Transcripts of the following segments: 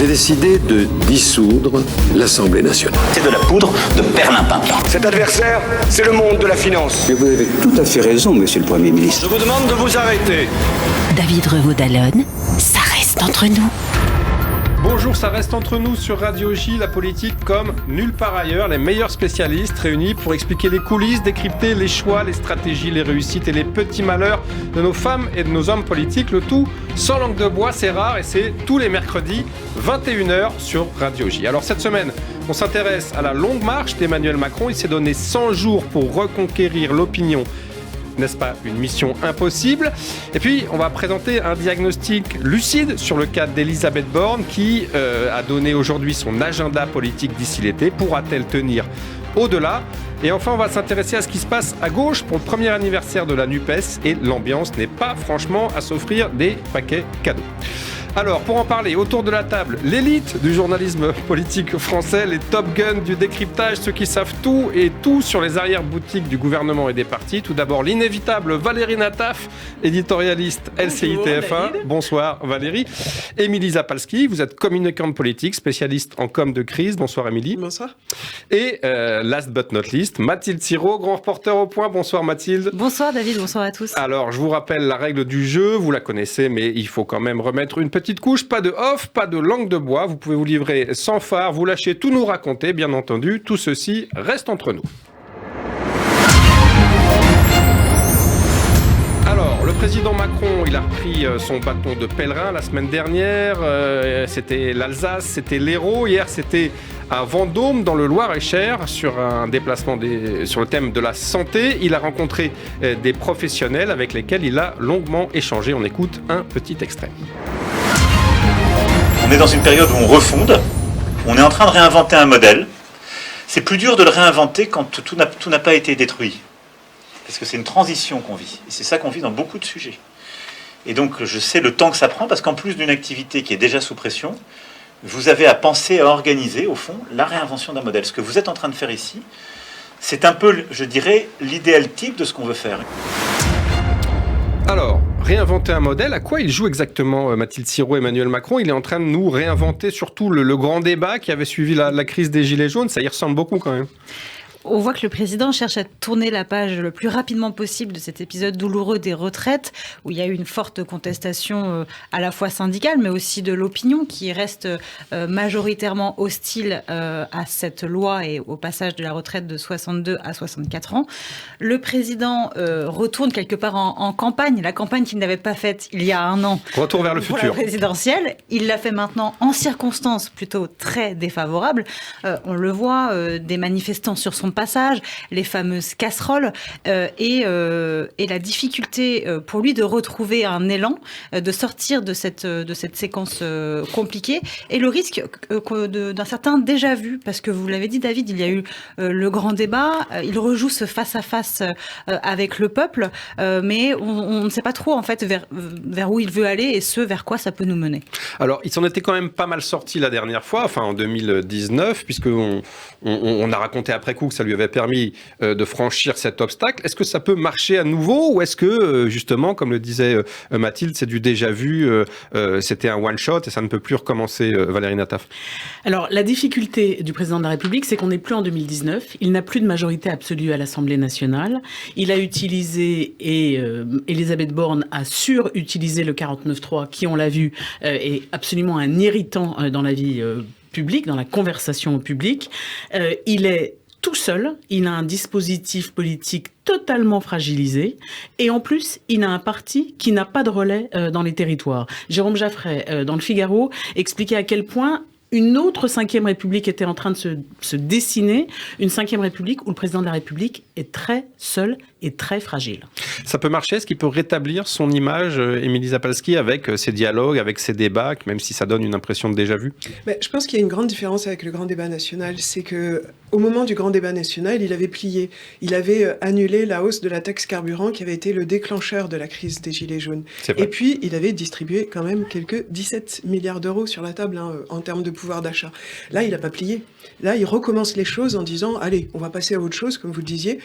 J'ai décidé de dissoudre l'Assemblée nationale. C'est de la poudre de perlimpinpin. Cet adversaire, c'est le monde de la finance. Mais vous avez tout à fait raison, monsieur le Premier ministre. Je vous demande de vous arrêter. David Revaud-Dallon, ça reste entre nous. Bonjour, ça reste entre nous sur Radio J, la politique comme nulle part ailleurs. Les meilleurs spécialistes réunis pour expliquer les coulisses, décrypter les choix, les stratégies, les réussites et les petits malheurs de nos femmes et de nos hommes politiques. Le tout sans langue de bois, c'est rare et c'est tous les mercredis, 21h sur Radio J. Alors cette semaine, on s'intéresse à la longue marche d'Emmanuel Macron. Il s'est donné 100 jours pour reconquérir l'opinion. N'est-ce pas une mission impossible? Et puis, on va présenter un diagnostic lucide sur le cas d'Elisabeth Borne qui a donné aujourd'hui son agenda politique d'ici l'été. Pourra-t-elle tenir au-delà? Et enfin, on va s'intéresser à ce qui se passe à gauche pour le premier anniversaire de la NUPES. Et l'ambiance n'est pas franchement à s'offrir des paquets cadeaux. Alors, pour en parler, autour de la table, l'élite du journalisme politique français, les top guns du décryptage, ceux qui savent tout et tout sur les arrière-boutiques du gouvernement et des partis. Tout d'abord, l'inévitable Valérie Nataf, éditorialiste LCI TF1. Bonsoir Valérie. Émilie Zapalski, vous êtes communicante politique, spécialiste en com de crise. Bonsoir Émilie. Bonsoir. Et last but not least, Mathilde Siraud, grand reporter au Point. Bonsoir Mathilde. Bonsoir David, bonsoir à tous. Alors, je vous rappelle la règle du jeu, vous la connaissez, mais il faut quand même remettre une petite couche, pas de off, pas de langue de bois, vous pouvez vous livrer sans phare, vous lâchez tout nous raconter, bien entendu, tout ceci reste entre nous. Alors, le président Macron, il a repris son bâton de pèlerin la semaine dernière, c'était l'Alsace, c'était l'Hérault, hier c'était à Vendôme, dans le Loir-et-Cher, sur un déplacement sur le thème de la santé. Il a rencontré des professionnels avec lesquels il a longuement échangé. On écoute un petit extrait. On est dans une période où on refonde, on est en train de réinventer un modèle. C'est plus dur de le réinventer quand tout n'a pas été détruit. Parce que c'est une transition qu'on vit. Et c'est ça qu'on vit dans beaucoup de sujets. Et donc je sais le temps que ça prend, parce qu'en plus d'une activité qui est déjà sous pression, vous avez à penser, à organiser, au fond, la réinvention d'un modèle. Ce que vous êtes en train de faire ici, c'est un peu, je dirais, l'idéal type de ce qu'on veut faire. Alors, réinventer un modèle, à quoi il joue exactement Mathilde Siraud, Emmanuel Macron? Il est en train de nous réinventer surtout le grand débat qui avait suivi la crise des Gilets jaunes. Ça y ressemble beaucoup quand même. On voit que le président cherche à tourner la page le plus rapidement possible de cet épisode douloureux des retraites, où il y a eu une forte contestation à la fois syndicale, mais aussi de l'opinion, qui reste majoritairement hostile à cette loi et au passage de la retraite de 62 à 64 ans. Le président retourne quelque part en campagne, la campagne qu'il n'avait pas faite il y a un an. Retour vers le pour futur. La présidentielle. Il l'a fait maintenant en circonstances plutôt très défavorables. On le voit, des manifestants sur son passage, les fameuses casseroles et la difficulté pour lui de retrouver un élan, de sortir de cette séquence compliquée, et le risque d'un certain déjà-vu, parce que vous l'avez dit David, il y a eu le grand débat, il rejoue ce face-à-face avec le peuple, mais on ne sait pas trop en fait vers où il veut aller et ce vers quoi ça peut nous mener. Alors, il s'en était quand même pas mal sorti la dernière fois, enfin en 2019, puisqu'on a raconté après coup que ça lui avait permis de franchir cet obstacle. Est-ce que ça peut marcher à nouveau, ou est-ce que, justement, comme le disait Mathilde, c'est du déjà-vu, c'était un one-shot et ça ne peut plus recommencer, Valérie Nataf? Alors, la difficulté du président de la République, c'est qu'on n'est plus en 2019. Il n'a plus de majorité absolue à l'Assemblée nationale. Il a utilisé, et Elisabeth Borne a surutilisé le 49.3, qui, on l'a vu, est absolument un irritant dans la vie publique, dans la conversation publique. Il est tout seul, il a un dispositif politique totalement fragilisé, et en plus, il a un parti qui n'a pas de relais dans les territoires. Jérôme Jaffray, dans le Figaro, expliquait à quel point une autre 5e République était en train de se dessiner, une 5e République où le président de la République est très seul et très fragile. Ça peut marcher? Est-ce qu'il peut rétablir son image, Émilie Zapalski, avec ses dialogues, avec ses débats, même si ça donne une impression de déjà-vu? Je pense qu'il y a une grande différence avec le grand débat national. C'est qu'au moment du grand débat national, il avait plié. Il avait annulé la hausse de la taxe carburant qui avait été le déclencheur de la crise des Gilets jaunes. Et puis, il avait distribué quand même quelques 17 milliards d'euros sur la table en termes de pouvoir d'achat. Là, il n'a pas plié. Là, il recommence les choses en disant « Allez, on va passer à autre chose, comme vous le disiez,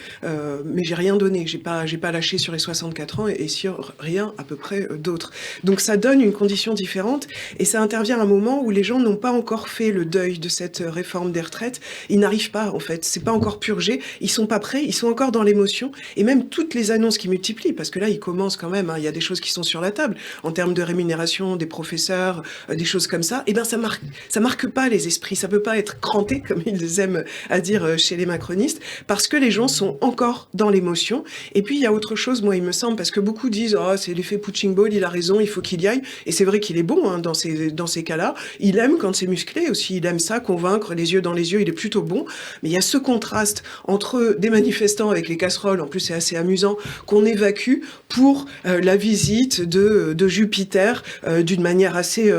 mais j'ai rien donné donné. J'ai pas lâché sur les 64 ans et sur rien à peu près d'autre. Donc ça donne une condition différente et ça intervient à un moment où les gens n'ont pas encore fait le deuil de cette réforme des retraites. Ils n'arrivent pas, en fait. C'est pas encore purgé. Ils sont pas prêts. Ils sont encore dans l'émotion. Et même toutes les annonces qui multiplient, parce que là, ils commencent quand même, il y a des choses qui sont sur la table en termes de rémunération des professeurs, des choses comme ça. Et ben, ça marque pas les esprits. Ça peut pas être cranté, comme ils aiment à dire chez les macronistes, parce que les gens sont encore dans l'émotion. Et puis, il y a autre chose, moi, il me semble, parce que beaucoup disent, c'est l'effet punching ball, il a raison, il faut qu'il y aille. Et c'est vrai qu'il est bon, dans ces cas-là. Il aime quand c'est musclé aussi. Il aime ça, convaincre, les yeux dans les yeux, il est plutôt bon. Mais il y a ce contraste entre des manifestants avec les casseroles, en plus c'est assez amusant, qu'on évacue pour la visite de Jupiter d'une manière assez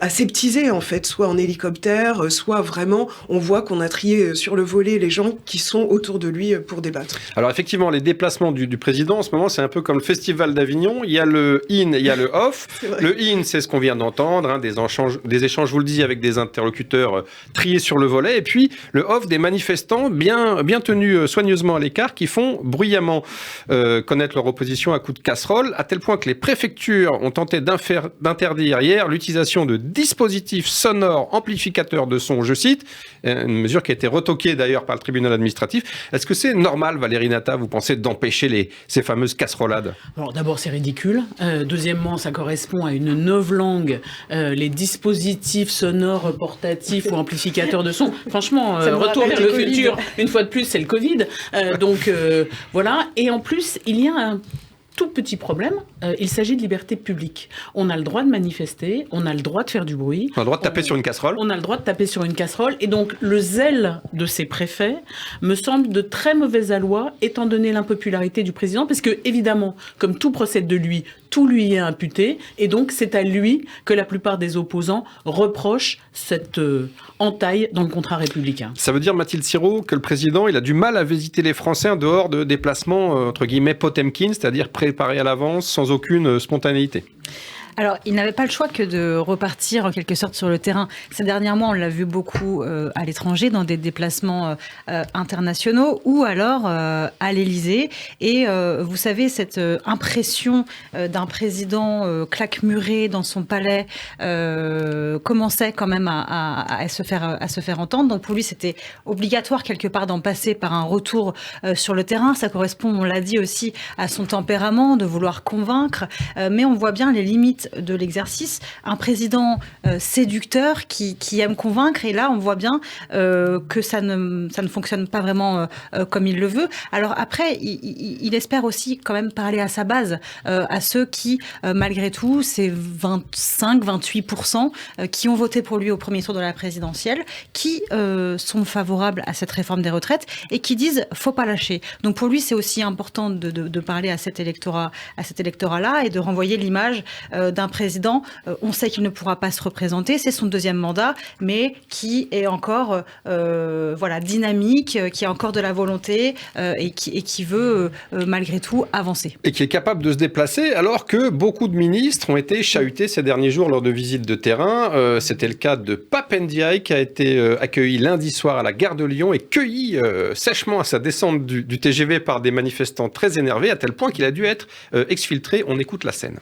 aseptisée, en fait, soit en hélicoptère, soit vraiment, on voit qu'on a trié sur le volet les gens qui sont autour de lui pour débattre. Alors effectivement, les déplacements du président, en ce moment, c'est un peu comme le Festival d'Avignon. Il y a le in, il y a le off. Le in, c'est ce qu'on vient d'entendre, des échanges, vous le disiez, avec des interlocuteurs triés sur le volet. Et puis, le off, des manifestants bien tenus soigneusement à l'écart, qui font bruyamment connaître leur opposition à coups de casserole, à tel point que les préfectures ont tenté d'interdire hier l'utilisation de dispositifs sonores amplificateurs de son, je cite, une mesure qui a été retoquée d'ailleurs par le tribunal administratif. Est-ce que c'est normal, Valérie Nata, vous pensez, d'empêcher ces fameuses casserolades ? Alors d'abord, c'est ridicule. Deuxièmement, ça correspond à une novlangue, les dispositifs sonores portatifs ou amplificateurs de son. Franchement, retour vers le futur, une fois de plus, c'est le Covid. Donc voilà. Et en plus, il y a un tout petit problème, il s'agit de liberté publique. On a le droit de manifester, on a le droit de faire du bruit. On a le droit de taper sur une casserole. On a le droit de taper sur une casserole. Et donc, le zèle de ces préfets me semble de très mauvais aloi, étant donné l'impopularité du président, parce que, évidemment, comme tout procède de lui, tout lui est imputé, et donc c'est à lui que la plupart des opposants reprochent cette entaille dans le contrat républicain. Ça veut dire, Mathilde Sirot, que le président, il a du mal à visiter les Français en dehors de déplacements, entre guillemets, Potemkin, c'est-à-dire préparés à l'avance, sans aucune spontanéité. Alors, il n'avait pas le choix que de repartir en quelque sorte sur le terrain. Ces derniers mois, on l'a vu beaucoup à l'étranger, dans des déplacements internationaux, ou alors à l'Élysée. Et vous savez, cette impression d'un président claquemuré dans son palais commençait quand même à se faire entendre. Donc pour lui, c'était obligatoire quelque part d'en passer par un retour sur le terrain. Ça correspond, on l'a dit aussi, à son tempérament de vouloir convaincre. Mais on voit bien les limites de l'exercice, un président séducteur qui aime convaincre, et là on voit bien que ça ne fonctionne pas vraiment comme il le veut. Alors après, il espère aussi quand même parler à sa base, à ceux qui, malgré tout, c'est 25-28% qui ont voté pour lui au premier tour de la présidentielle, qui sont favorables à cette réforme des retraites et qui disent faut pas lâcher. Donc pour lui, c'est aussi important de parler à cet électorat-là et de renvoyer l'image d'un président, on sait qu'il ne pourra pas se représenter, c'est son deuxième mandat, mais qui est encore dynamique, qui a encore de la volonté et qui veut malgré tout avancer. Et qui est capable de se déplacer, alors que beaucoup de ministres ont été chahutés ces derniers jours lors de visites de terrain. C'était le cas de Pape Ndiaye, qui a été accueilli lundi soir à la gare de Lyon et cueilli sèchement à sa descente du TGV par des manifestants très énervés, à tel point qu'il a dû être exfiltré. On écoute la scène.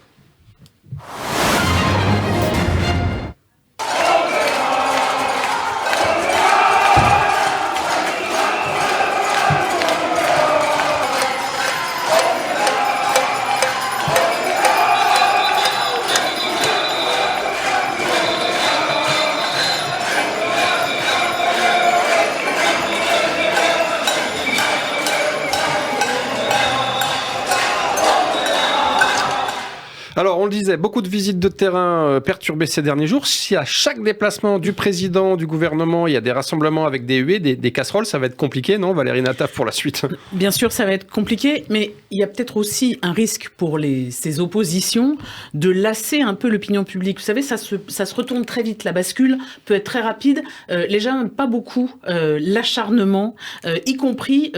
Alors, on le disait, beaucoup de visites de terrain perturbées ces derniers jours. Si à chaque déplacement du président, du gouvernement, il y a des rassemblements avec des huées, des casseroles, ça va être compliqué, non, Valérie Nata, pour la suite ? Bien sûr, ça va être compliqué, mais il y a peut-être aussi un risque pour ces oppositions de lasser un peu l'opinion publique. Vous savez, ça se retourne très vite, la bascule peut être très rapide. Les gens n'aiment pas beaucoup l'acharnement, y compris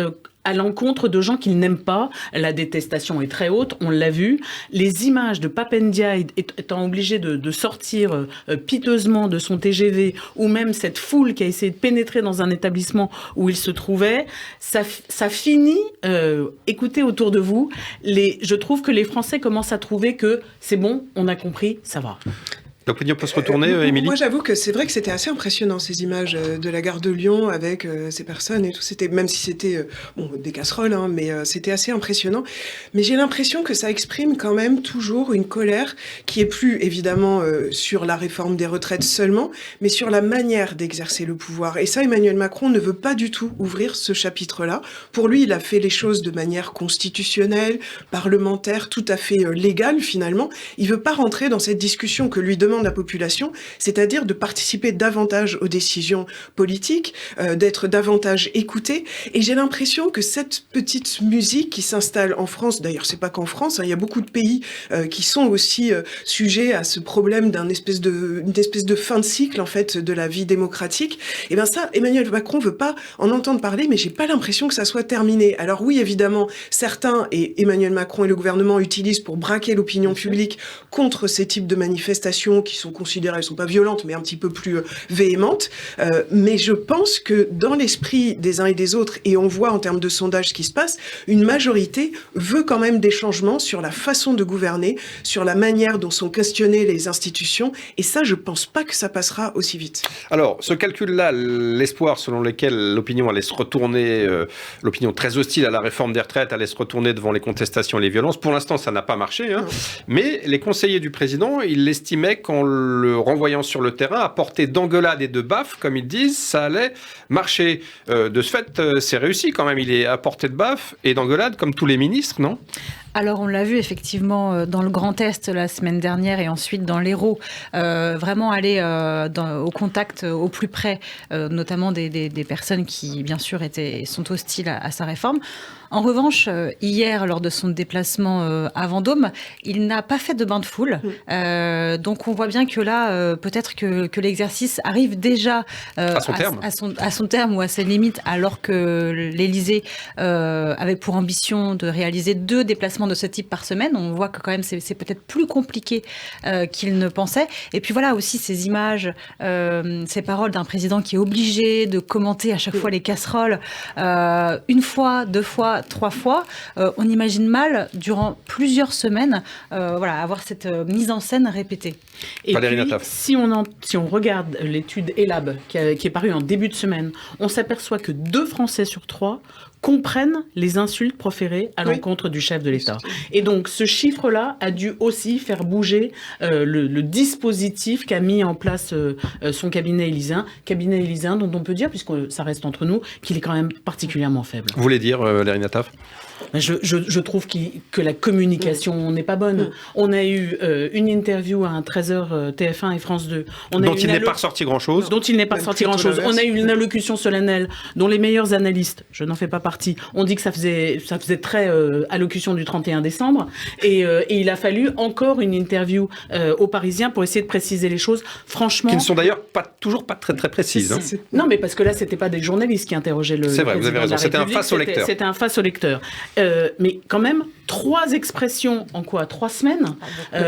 à l'encontre de gens qu'il n'aime pas. La détestation est très haute, on l'a vu. Les images de Pape Ndiaye étant obligé de sortir piteusement de son TGV, ou même cette foule qui a essayé de pénétrer dans un établissement où il se trouvait, ça finit, écoutez autour de vous, je trouve que les Français commencent à trouver que c'est bon, on a compris, ça va. L'opinion peut se retourner, Émilie ? Moi, j'avoue que c'est vrai que c'était assez impressionnant, ces images de la gare de Lyon avec ces personnes et tout. Même si c'était des casseroles, hein, mais c'était assez impressionnant. Mais j'ai l'impression que ça exprime quand même toujours une colère qui est plus, évidemment, sur la réforme des retraites seulement, mais sur la manière d'exercer le pouvoir. Et ça, Emmanuel Macron ne veut pas du tout ouvrir ce chapitre-là. Pour lui, il a fait les choses de manière constitutionnelle, parlementaire, tout à fait légale, finalement. Il veut pas rentrer dans cette discussion que lui demande la population, c'est-à-dire de participer davantage aux décisions politiques, d'être davantage écouté. Et j'ai l'impression que cette petite musique qui s'installe en France, d'ailleurs c'est pas qu'en France, hein, il y a beaucoup de pays qui sont aussi sujets à ce problème d'une espèce de fin de cycle en fait de la vie démocratique. Et bien ça, Emmanuel Macron veut pas en entendre parler, mais j'ai pas l'impression que ça soit terminé. Alors oui, évidemment, certains, et Emmanuel Macron et le gouvernement utilisent pour braquer l'opinion publique contre ces types de manifestations qui sont considérées, elles sont pas violentes, mais un petit peu plus véhémentes. Mais je pense que dans l'esprit des uns et des autres, et on voit en termes de sondage ce qui se passe, une majorité veut quand même des changements sur la façon de gouverner, sur la manière dont sont questionnées les institutions. Et ça, je pense pas que ça passera aussi vite. Alors, ce calcul-là, l'espoir selon lequel l'opinion allait se retourner, l'opinion très hostile à la réforme des retraites allait se retourner devant les contestations et les violences, pour l'instant, ça n'a pas marché. Hein. Mais les conseillers du président, ils l'estimaient qu'en le renvoyant sur le terrain, à portée d'engueulade et de baffe, comme ils disent, ça allait marcher. De ce fait, c'est réussi quand même. Il est à portée de baffe et d'engueulade, comme tous les ministres, non ? Alors, on l'a vu effectivement dans le Grand Est la semaine dernière et ensuite dans l'Hérault, vraiment aller au contact au plus près, notamment des personnes qui, bien sûr, sont hostiles à sa réforme. En revanche, hier, lors de son déplacement à Vendôme, il n'a pas fait de bain de foule. Donc, on voit bien que là, peut-être que l'exercice arrive déjà à son terme ou à ses limites, alors que l'Élysée avait pour ambition de réaliser 2 déplacements de ce type par semaine. On voit que quand même, c'est peut-être plus compliqué qu'il ne pensait. Et puis voilà aussi ces images, ces paroles d'un président qui est obligé de commenter à chaque fois les casseroles, 1 fois, 2 fois, 3 fois, on imagine mal, durant plusieurs semaines, avoir cette mise en scène répétée. Et puis, si on regarde l'étude ELAB qui est parue en début de semaine, on s'aperçoit que 2 Français sur 3 comprennent les insultes proférées à l'encontre du chef de l'État. Et donc, ce chiffre-là a dû aussi faire bouger le dispositif qu'a mis en place son cabinet élyséen, dont on peut dire, puisque ça reste entre nous, qu'il est quand même particulièrement faible. Vous voulez dire, Valérie Nataf ? Je trouve que la communication n'est pas bonne. On a eu une interview à un 13h TF1 et France 2. Dont il n'est pas ressorti grand-chose. On a eu une allocution solennelle dont les meilleurs analystes, je n'en fais pas partie, ont dit que ça faisait très allocution du 31 décembre. Et il a fallu encore une interview aux Parisiens pour essayer de préciser les choses. Franchement... Qui ne sont d'ailleurs toujours pas très très précises. Hein. Non, mais parce que là, c'était pas des journalistes qui interrogeaient le... C'est vrai, vous avez raison. C'était un face au lecteur. C'était un face au lecteur. Mais quand même, 3 expressions en 3 semaines.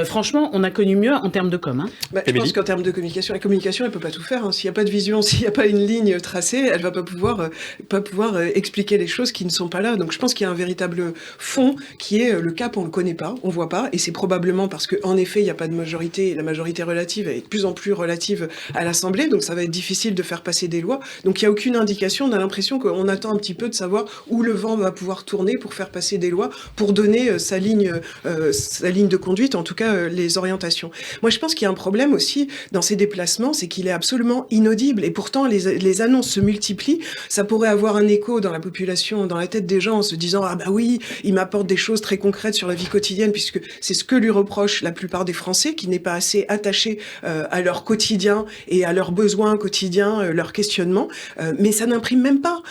Franchement, on a connu mieux en termes de com. Hein. Je pense qu'en termes de communication, la communication, elle peut pas tout faire. Hein. S'il n'y a pas de vision, s'il n'y a pas une ligne tracée, elle va pas pouvoir expliquer les choses qui ne sont pas là. Donc je pense qu'il y a un véritable fond qui est le cap, on le connaît pas, on voit pas, et c'est probablement parce que en effet, il n'y a pas de majorité. La majorité relative est de plus en plus relative à l'Assemblée, donc ça va être difficile de faire passer des lois. Donc il y a aucune indication. On a l'impression qu'on attend un petit peu de savoir où le vent va pouvoir tourner pour faire passer des lois, pour donner sa ligne de conduite, en tout cas les orientations. Moi, je pense qu'il y a un problème aussi dans ces déplacements, c'est qu'il est absolument inaudible. Et pourtant, les annonces se multiplient. Ça pourrait avoir un écho dans la population, dans la tête des gens, en se disant « Ah bah oui, il m'apporte des choses très concrètes sur la vie quotidienne », puisque c'est ce que lui reprochent la plupart des Français, qui n'est pas assez attaché à leur quotidien et à leurs besoins quotidiens, leurs questionnements. Mais ça n'imprime même pas,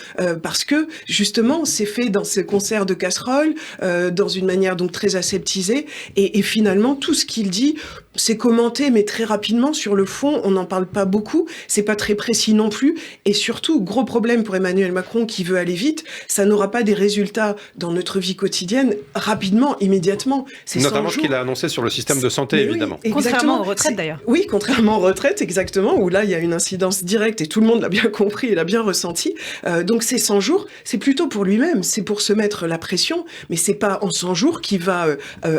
parce que, justement, c'est fait dans ce concert de casseroles, dans une manière donc très aseptisée, et finalement tout ce qu'il dit, c'est commenté, mais très rapidement. Sur le fond, on n'en parle pas beaucoup, c'est pas très précis non plus, et surtout, gros problème pour Emmanuel Macron qui veut aller vite, ça n'aura pas des résultats dans notre vie quotidienne rapidement, immédiatement. C'est notamment ce qu'il a annoncé sur le système de santé, évidemment. Oui, contrairement aux retraites, d'ailleurs. Oui, contrairement aux retraites, exactement, où là, il y a une incidence directe, et tout le monde l'a bien compris et l'a bien ressenti. Donc ces 100 jours, c'est plutôt pour lui-même, c'est pour se mettre la pression, mais c'est pas en 100 jours qu'il va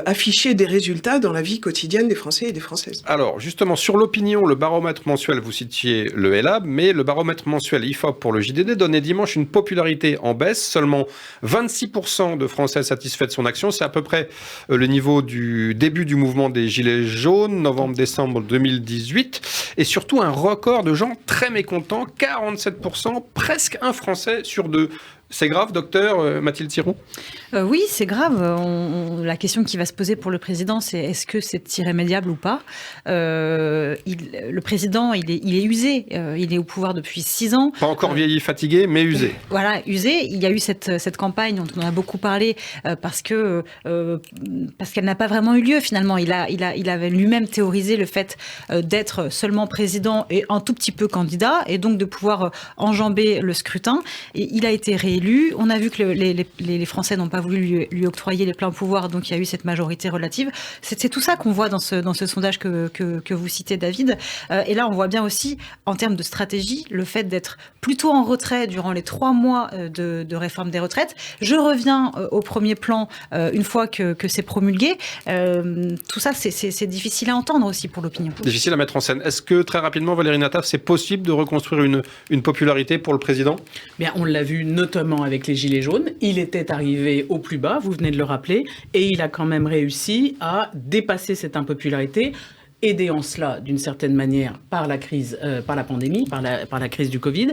afficher des résultats dans la vie quotidienne des Français et des Françaises. Alors, justement, sur l'opinion, le baromètre mensuel, vous citiez le ELAB, mais le baromètre mensuel IFOP pour le JDD donnait dimanche une popularité en baisse. Seulement 26% de Français satisfaits de son action. C'est à peu près le niveau du début du mouvement des Gilets jaunes, novembre-décembre 2018. Et surtout, un record de gens très mécontents, 47%, presque un Français sur deux. C'est grave, docteur Mathilde Thiroux ? Oui, c'est grave. La question qui va se poser pour le président, c'est est-ce que c'est irrémédiable ou pas ? Le président, il est usé. Il est au pouvoir depuis 6 ans. Pas encore vieilli, fatigué, mais usé. Voilà, usé. Il y a eu cette campagne dont on a beaucoup parlé parce qu'elle n'a pas vraiment eu lieu finalement. Il avait lui-même théorisé le fait d'être seulement président et un tout petit peu candidat, et donc de pouvoir enjamber le scrutin. Et il a été réélu. On a vu que les Français n'ont pas voulu lui octroyer les pleins pouvoirs, donc il y a eu cette majorité relative. C'est tout ça qu'on voit dans ce sondage que vous citez, David. Et là, on voit bien aussi, en termes de stratégie, le fait d'être plutôt en retrait durant les 3 mois de réforme des retraites. Je reviens au premier plan une fois que c'est promulgué. Tout ça, c'est difficile à entendre aussi pour l'opinion. Difficile à mettre en scène. Est-ce que, très rapidement, Valérie Nataf, c'est possible de reconstruire une popularité pour le président ? Bien, on l'a vu notamment avec les Gilets jaunes. Il était arrivé au plus bas, vous venez de le rappeler, et il a quand même réussi à dépasser cette impopularité, aidé en cela, d'une certaine manière, par la crise, par la pandémie, par la crise du Covid.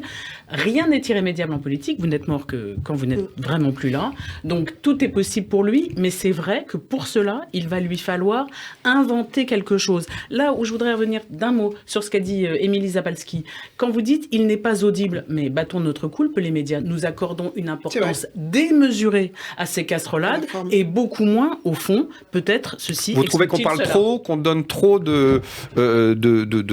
Rien n'est irrémédiable en politique. Vous n'êtes mort que quand vous n'êtes vraiment plus là. Donc, tout est possible pour lui, mais c'est vrai que pour cela, il va lui falloir inventer quelque chose. Là où je voudrais revenir d'un mot sur ce qu'a dit Émilie Zapalski. Quand vous dites « il n'est pas audible », mais battons notre coulpe, les médias, nous accordons une importance démesurée à ces casserolades et beaucoup moins, au fond, peut-être ceci. Vous trouvez qu'on parle trop, qu'on donne trop de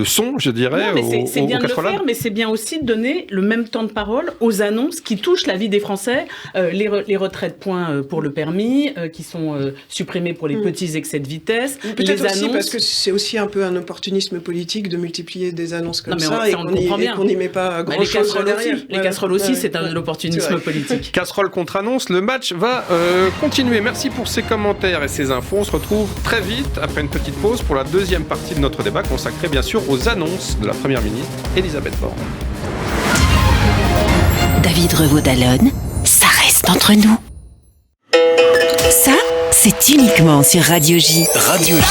son, je dirais, non, mais c'est bien de le faire, mais c'est bien aussi de donner le même temps de parole aux annonces qui touchent la vie des Français, les retraites points pour le permis, qui sont supprimées pour les petits excès de vitesse. Peut-être les aussi annonces... parce que c'est aussi un peu un opportunisme politique de multiplier des annonces comme ça et qu'on n'y met pas grand-chose derrière. Les casseroles aussi, c'est un opportunisme politique. Casserole contre annonce, le match va continuer. Merci pour ces commentaires et ces infos. On se retrouve très vite après une petite pause pour la deuxième partie de notre débat consacré bien sûr aux annonces de la Première ministre Elisabeth Borne. David Revaud-Dallon, ça reste entre nous. Ça, c'est uniquement sur Radio J. Radio J.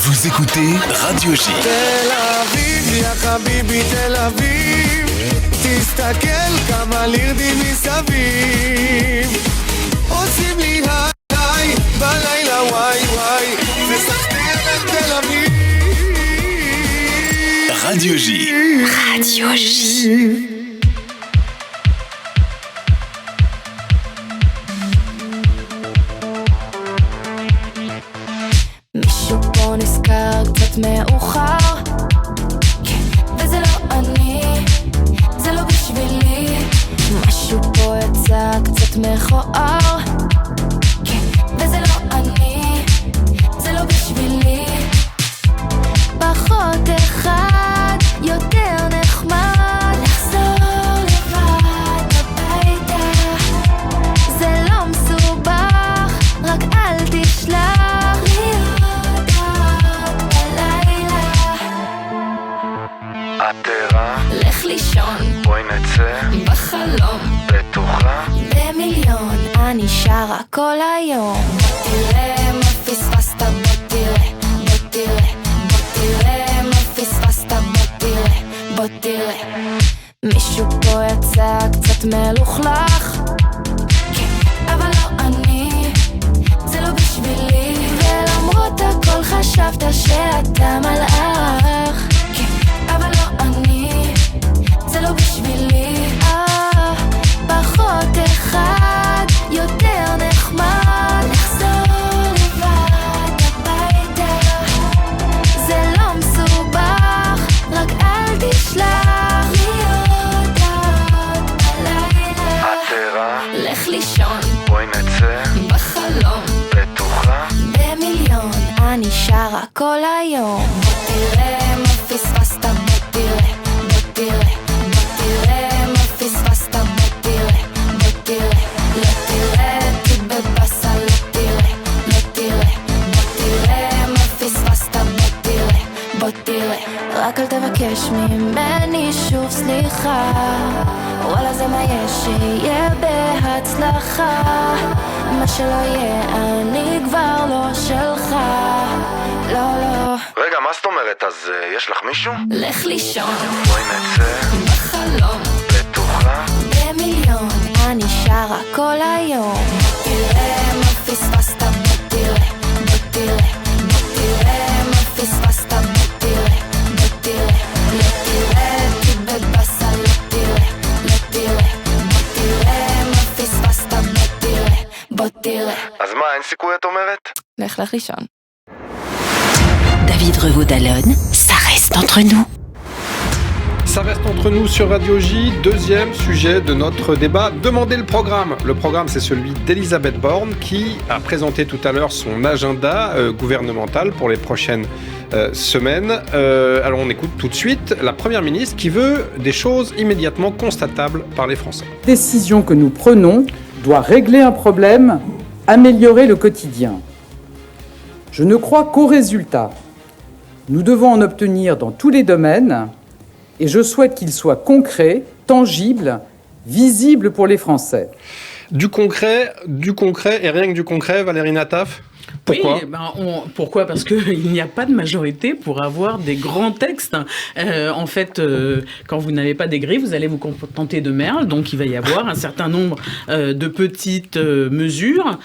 Vous écoutez Radio J. תל אביב, יא חביבי תל אביב, תסתכל כמה לירדים מסביב, עושים לי היי, בלילה וואי וואי, מספר את תל אביב. Radio J. Radio J. קצת מאוחר, וזה לא אני, זה לא בשבילי, משהו פה יצא קצת מכוער, וזה לא אני, זה לא בשבילי, פחות אחד, יותר נחמד, לחזור לבד הביתה, זה לא מסובך, רק אל תשלח לך לישון, בואי נצא בחלום, בטוחה במיליון, אני שרה כל היום. בוא תראה מה פספסת, בוא תראה, בוא תראה, בוא תראה מה פספסת, בוא תראה, בוא תראה. מישהו פה יצא קצת מלוכלך אבל לא אני, זה לא בשבילי ולמרות הכל חשבת שאתה מלאך אבל לא אני, זה לא בשבילי פחות אחד, יותר נחמד לחזור לבד הביתה זה לא מסובך, רק אל תשלח לי הודעות בלילה לך לישון, בואי נצא בחלום בטוחה במיליון אני שרה כל היום בוא תראה מה פספסת בוא תראה בוא תראה בוא תראה מה פספסת בוא תראה בוא תראה לא תראה כי בבסה לא תראה לא תראה בוא תראה מה פספסת בוא תראה בוא תראה רק אל תבקש ממני שוב סליחה וואלה זה מה יש שיהיה בהצלחה מה שלא יהיה אני כבר לא שלך לא לא רגע, מה זאת אומרת? אז יש לך מישהו? לך לישון בואי נצא בחלום בטוחה במיליון אני שרה כל היום תראה מה פספסת בוא תראה בוא תראה בוא תראה מה פספסת בוא תראה בוא תראה לא תראה כי בבסה לא תראה לא תראה בוא תראה מה פספסת בוא תראה בוא תראה אז מה, אין סיכוי את אומרת? לך לישון David Revaud-Dallon, ça reste entre nous. Ça reste entre nous sur Radio J, deuxième sujet de notre débat. Demandez le programme. Le programme, c'est celui d'Elisabeth Borne qui a présenté tout à l'heure son agenda gouvernemental pour les prochaines semaines. Alors on écoute tout de suite la Première ministre qui veut des choses immédiatement constatables par les Français. La décision que nous prenons doit régler un problème, améliorer le quotidien. Je ne crois qu'au résultat. Nous devons en obtenir dans tous les domaines et je souhaite qu'il soit concret, tangible, visible pour les Français. Du concret et rien que du concret, Valérie Nataf ? Pourquoi ? Pourquoi ? Parce qu'il n'y a pas de majorité pour avoir des grands textes. En fait, quand vous n'avez pas des grilles, vous allez vous contenter de merle. Donc, il va y avoir un certain nombre de petites mesures,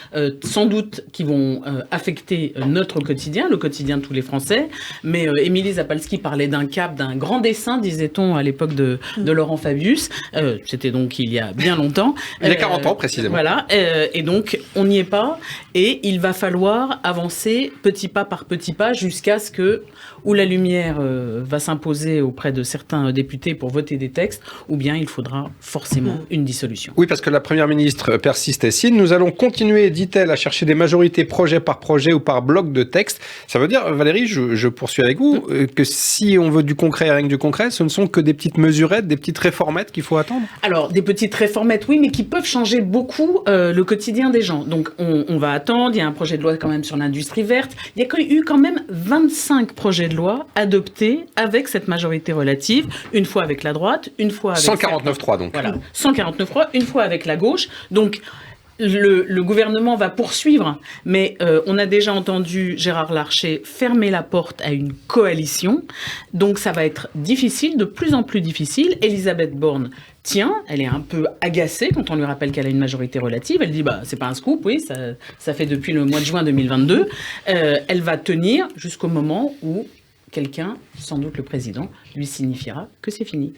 sans doute qui vont affecter notre quotidien, le quotidien de tous les Français. Mais Émilie Zapalski parlait d'un cap, d'un grand dessin, disait-on, à l'époque de Laurent Fabius. C'était donc il y a bien longtemps. Il y a 40 ans, précisément. Voilà. Et donc, on n'y est pas. Et il va falloir avancer petit pas par petit pas jusqu'à ce que ou la lumière va s'imposer auprès de certains députés pour voter des textes, ou bien il faudra forcément une dissolution. Oui, parce que la Première ministre persiste et signe. Nous allons continuer, dit-elle, à chercher des majorités projet par projet ou par bloc de texte. Ça veut dire, Valérie, je poursuis avec vous, que si on veut du concret et rien que du concret, ce ne sont que des petites mesurettes, des petites réformettes qu'il faut attendre ? Alors, des petites réformettes, oui, mais qui peuvent changer beaucoup le quotidien des gens. Donc, on va attendre. Il y a un projet de loi quand même sur l'industrie verte. Il y a eu quand même 25 projets de loi adoptés avec cette majorité relative, une fois avec la droite, une fois avec... 149.3 donc. Voilà, 149.3, une fois avec la gauche. Donc, le gouvernement va poursuivre, mais on a déjà entendu Gérard Larcher fermer la porte à une coalition. Donc, ça va être difficile, de plus en plus difficile. Elisabeth Borne tient, elle est un peu agacée quand on lui rappelle qu'elle a une majorité relative. Elle dit, c'est pas un scoop, oui, ça fait depuis le mois de juin 2022. Elle va tenir jusqu'au moment où quelqu'un, sans doute le président, lui signifiera que c'est fini.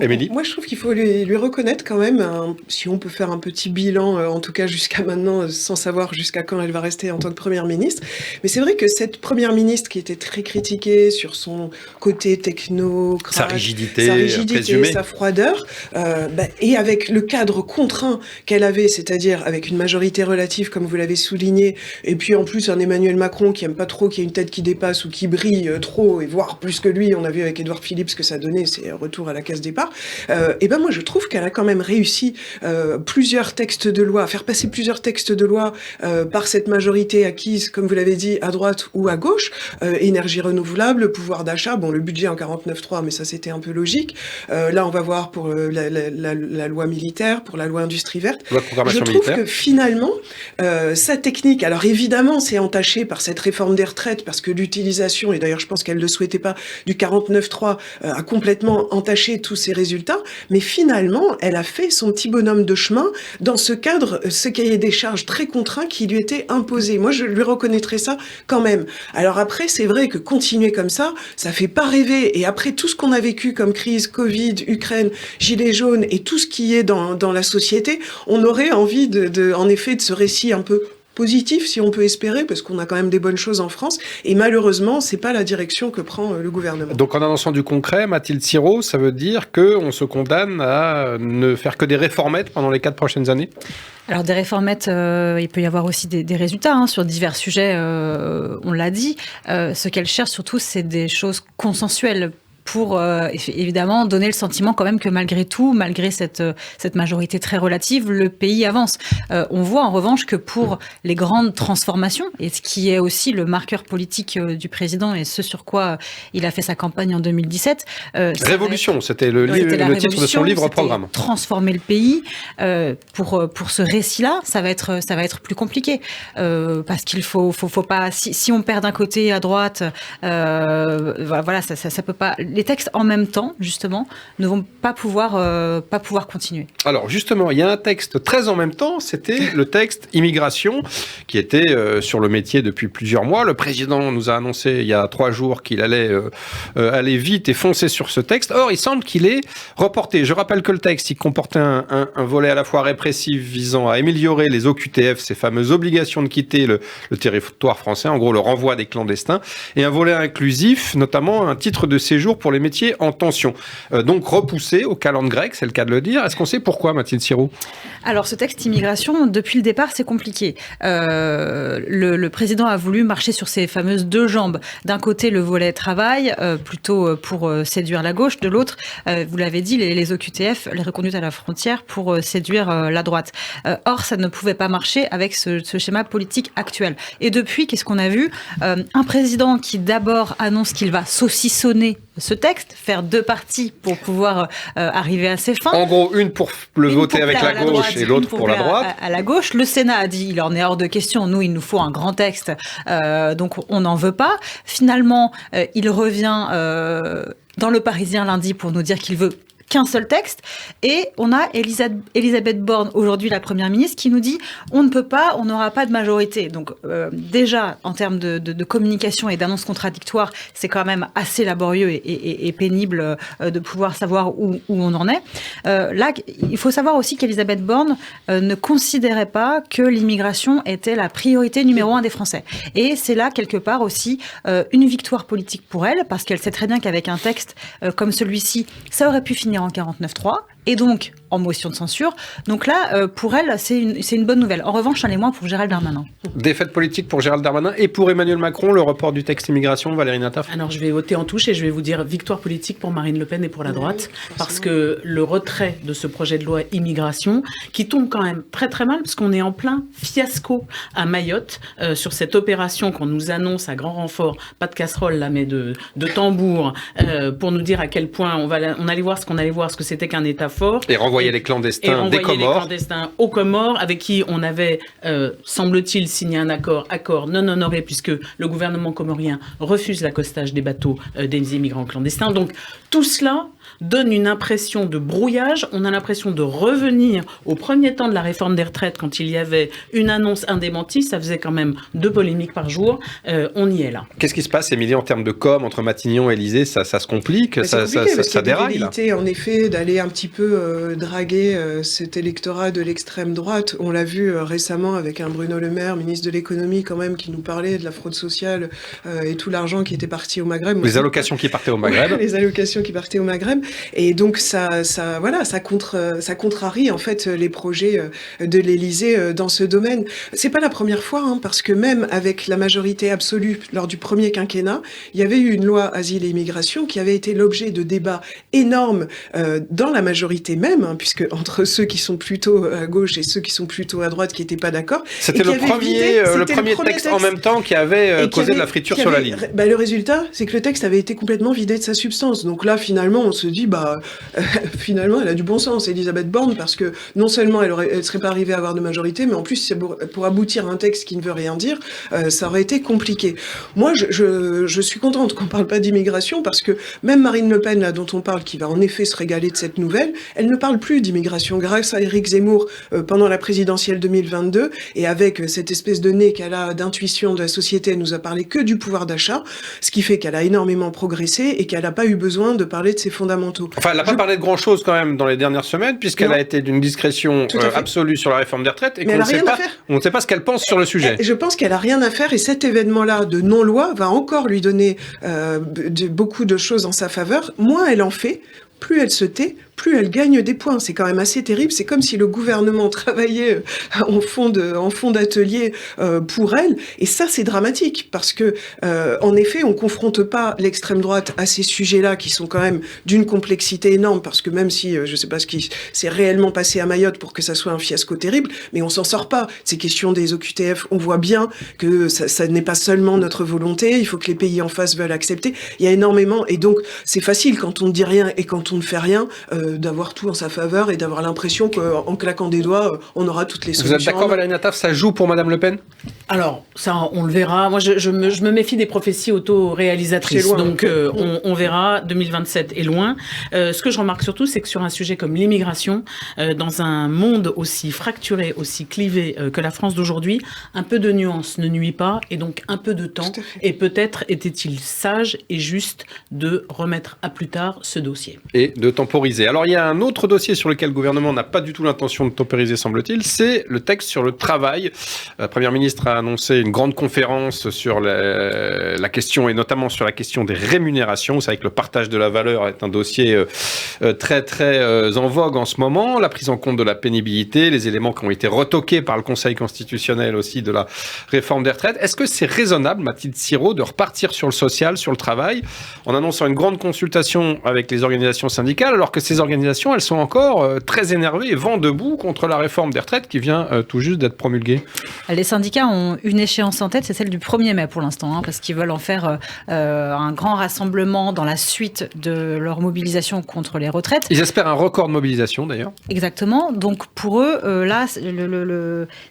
Émilie ? Moi, je trouve qu'il faut lui reconnaître quand même, si on peut faire un petit bilan, en tout cas jusqu'à maintenant, sans savoir jusqu'à quand elle va rester en tant que Première ministre. Mais c'est vrai que cette Première ministre qui était très critiquée sur son côté technocrate, sa rigidité, sa froideur, et avec le cadre contraint qu'elle avait, c'est-à-dire avec une majorité relative, comme vous l'avez souligné, et puis en plus un Emmanuel Macron qui aime pas trop, qui a une tête qui dépasse ou qui brille trop, et voire plus que lui, on a vu avec Édouard Philippe ce que ça donnait, c'est retour à la case départ. Et moi je trouve qu'elle a quand même réussi plusieurs textes de loi, à faire passer plusieurs textes de loi par cette majorité acquise, comme vous l'avez dit, à droite ou à gauche, énergie renouvelable, pouvoir d'achat, le budget en 49.3, mais ça c'était un peu logique. Là on va voir pour la loi militaire, pour la loi industrie verte. Je trouve que finalement, sa technique, alors évidemment c'est entaché par cette réforme des retraites, parce que l'utilisation, et d'ailleurs je pense qu'elle ne le souhaitait pas, du 49.3 a complètement entaché tout tous ces résultats, mais finalement, elle a fait son petit bonhomme de chemin dans ce cadre, ce cahier des charges très contraint qui lui était imposé. Moi, je lui reconnaîtrais ça quand même. Alors après, c'est vrai que continuer comme ça fait pas rêver. Et après tout ce qu'on a vécu comme crise, Covid, Ukraine, Gilets jaunes et tout ce qui est dans la société, on aurait envie en effet de ce récit un peu positif, si on peut espérer, parce qu'on a quand même des bonnes choses en France. Et malheureusement, c'est pas la direction que prend le gouvernement. Donc en annonçant du concret, Mathilde Sirot, ça veut dire qu'on se condamne à ne faire que des réformettes pendant les 4 prochaines années ? Alors des réformettes, il peut y avoir aussi des résultats sur divers sujets, on l'a dit. Ce qu'elle cherche surtout, c'est des choses consensuelles pour évidemment donner le sentiment quand même que malgré tout, malgré cette majorité très relative, le pays avance. On voit en revanche que pour les grandes transformations, et ce qui est aussi le marqueur politique du président et ce sur quoi il a fait sa campagne en 2017. Révolution, c'était le titre de son livre-programme. Transformer le pays, pour ce récit-là, ça va être plus compliqué. Parce qu'il faut pas... Si on perd d'un côté à droite, voilà, ça peut pas... Les textes en même temps, justement, ne vont pas pouvoir continuer. Alors, justement, il y a un texte très en même temps, c'était le texte immigration, qui était sur le métier depuis plusieurs mois. Le président nous a annoncé il y a 3 jours qu'il allait aller vite et foncer sur ce texte. Or, il semble qu'il est reporté. Je rappelle que le texte, il comportait un volet à la fois répressif visant à améliorer les OQTF, ces fameuses obligations de quitter le territoire français, en gros le renvoi des clandestins, et un volet inclusif, notamment un titre de séjour pour les métiers en tension. Donc repoussé au calendrier grec, c'est le cas de le dire. Est-ce qu'on sait pourquoi, Mathilde Sirot ? Alors ce texte immigration, depuis le départ, c'est compliqué. Le président a voulu marcher sur ses fameuses 2 jambes. D'un côté, le volet travail, plutôt pour séduire la gauche. De l'autre, vous l'avez dit, les OQTF, les reconduites à la frontière, pour séduire la droite. Or, ça ne pouvait pas marcher avec ce schéma politique actuel. Et depuis, qu'est-ce qu'on a vu ? Un président qui d'abord annonce qu'il va saucissonner ce texte, faire 2 parties pour pouvoir arriver à ses fins. En gros, une pour le voter avec la gauche et l'autre pour la droite. À la gauche, le Sénat a dit il en est hors de question. Nous, il nous faut un grand texte, donc on n'en veut pas. Finalement, il revient dans Le Parisien lundi pour nous dire qu'il veut qu'un seul texte. Et on a Elisabeth Borne, aujourd'hui la Première ministre, qui nous dit on ne peut pas, on n'aura pas de majorité. Donc déjà, en termes de communication et d'annonces contradictoires, c'est quand même assez laborieux et pénible de pouvoir savoir où on en est. Là, il faut savoir aussi qu'Elisabeth Borne ne considérait pas que l'immigration était la priorité numéro 1 des Français. Et c'est là, quelque part aussi, une victoire politique pour elle, parce qu'elle sait très bien qu'avec un texte comme celui-ci, ça aurait pu finir en 49.3 et donc en motion de censure. Donc là, pour elle, c'est une bonne nouvelle. En revanche, c'en est moins pour Gérald Darmanin. Défaite politique pour Gérald Darmanin et pour Emmanuel Macron, le report du texte immigration, Valérie Nataf. Alors je vais voter en touche et je vais vous dire victoire politique pour Marine Le Pen et pour la droite, parce que le retrait de ce projet de loi immigration, qui tombe quand même très très mal, parce qu'on est en plein fiasco à Mayotte, sur cette opération qu'on nous annonce à grand renfort, pas de casserole là, mais de tambour, pour nous dire à quel point on allait voir ce que c'était qu'un État fort. Et renvoyer les clandestins des Comores. Les clandestins aux Comores, avec qui on avait, semble-t-il, signé un accord non honoré, puisque le gouvernement comorien refuse l'accostage des bateaux des immigrants clandestins. Donc tout cela donne une impression de brouillage. On a l'impression de revenir au premier temps de la réforme des retraites, quand il y avait une annonce, un démenti. Ça faisait quand même 2 polémiques par jour. On y est là. Qu'est-ce qui se passe, Émilie, en termes de com entre Matignon et Élysée? Ça se complique, ça déraille. Il y a des en effet, d'aller un petit peu draguer cet électorat de l'extrême droite. On l'a vu récemment avec un Bruno Le Maire, ministre de l'économie quand même, qui nous parlait de la fraude sociale et tout l'argent qui était parti au Maghreb. Les allocations qui partaient au Maghreb. Les allocations qui partaient au Maghreb. Et donc ça contrarie en fait les projets de l'Élysée dans ce domaine. C'est pas la première fois, parce que même avec la majorité absolue lors du premier quinquennat, il y avait eu une loi asile et immigration qui avait été l'objet de débats énormes dans la majorité majorité même, hein, puisque entre ceux qui sont plutôt à gauche et ceux qui sont plutôt à droite qui n'étaient pas d'accord. C'était le premier texte en même temps qui avait causé de la friture sur la ligne. Le résultat, c'est que le texte avait été complètement vidé de sa substance. Donc là, finalement, on se dit, finalement, elle a du bon sens, Elisabeth Borne, parce que non seulement elle serait pas arrivée à avoir de majorité, mais en plus, pour aboutir à un texte qui ne veut rien dire, ça aurait été compliqué. Moi, je suis contente qu'on parle pas d'immigration, parce que même Marine Le Pen, là, dont on parle, qui va en effet se régaler de cette nouvelle, elle ne parle plus d'immigration. Grâce à Éric Zemmour, pendant la présidentielle 2022, et avec cette espèce de nez qu'elle a d'intuition de la société, elle nous a parlé que du pouvoir d'achat, ce qui fait qu'elle a énormément progressé et qu'elle n'a pas eu besoin de parler de ses fondamentaux. Enfin, elle n'a pas parlé de grand-chose quand même dans les dernières semaines, puisqu'elle a été d'une discrétion absolue sur la réforme des retraites, et qu'on ne sait pas ce qu'elle pense sur le sujet. Je pense qu'elle a rien à faire, et cet événement-là de non-loi va encore lui donner beaucoup de choses en sa faveur. Moins elle en fait, plus elle se tait, plus elle gagne des points. C'est quand même assez terrible. C'est comme si le gouvernement travaillait en fond d'atelier pour elle. Et ça, c'est dramatique parce que, en effet, on confronte pas l'extrême droite à ces sujets-là qui sont quand même d'une complexité énorme, parce que même si je sais pas ce qui s'est réellement passé à Mayotte pour que ça soit un fiasco terrible, mais on s'en sort pas. Ces questions des OQTF, on voit bien que ça n'est pas seulement notre volonté. Il faut que les pays en face veulent accepter. Il y a énormément, et donc c'est facile quand on ne dit rien et quand on ne fait rien, d'avoir tout en sa faveur et d'avoir l'impression qu'en claquant des doigts, on aura toutes les solutions. Vous êtes d'accord, Valérie Nataf, ça joue pour Madame Le Pen ? Alors, ça, on le verra. Moi, je me méfie des prophéties auto-réalisatrices. Loin, donc, on verra. 2027 est loin. Ce que je remarque surtout, c'est que sur un sujet comme l'immigration, dans un monde aussi fracturé, aussi clivé que la France d'aujourd'hui, un peu de nuance ne nuit pas, et donc un peu de temps. Et peut-être était-il sage et juste de remettre à plus tard ce dossier. Et de temporiser. Alors, il y a un autre dossier sur lequel le gouvernement n'a pas du tout l'intention de temporiser, semble-t-il, c'est le texte sur le travail. La Première ministre a annoncé une grande conférence sur la question, et notamment sur la question des rémunérations. Vous savez que le partage de la valeur est un dossier très, très en vogue en ce moment. La prise en compte de la pénibilité, les éléments qui ont été retoqués par le Conseil constitutionnel aussi de la réforme des retraites. Est-ce que c'est raisonnable, Mathilde Sirot, de repartir sur le social, sur le travail, en annonçant une grande consultation avec les organisations syndicales, alors que ces organisations, elles sont encore très énervées et vent debout contre la réforme des retraites qui vient tout juste d'être promulguée? Les syndicats ont une échéance en tête, c'est celle du 1er mai pour l'instant, parce qu'ils veulent en faire un grand rassemblement dans la suite de leur mobilisation contre les retraites. Ils espèrent un record de mobilisation d'ailleurs. Exactement, donc pour eux, là,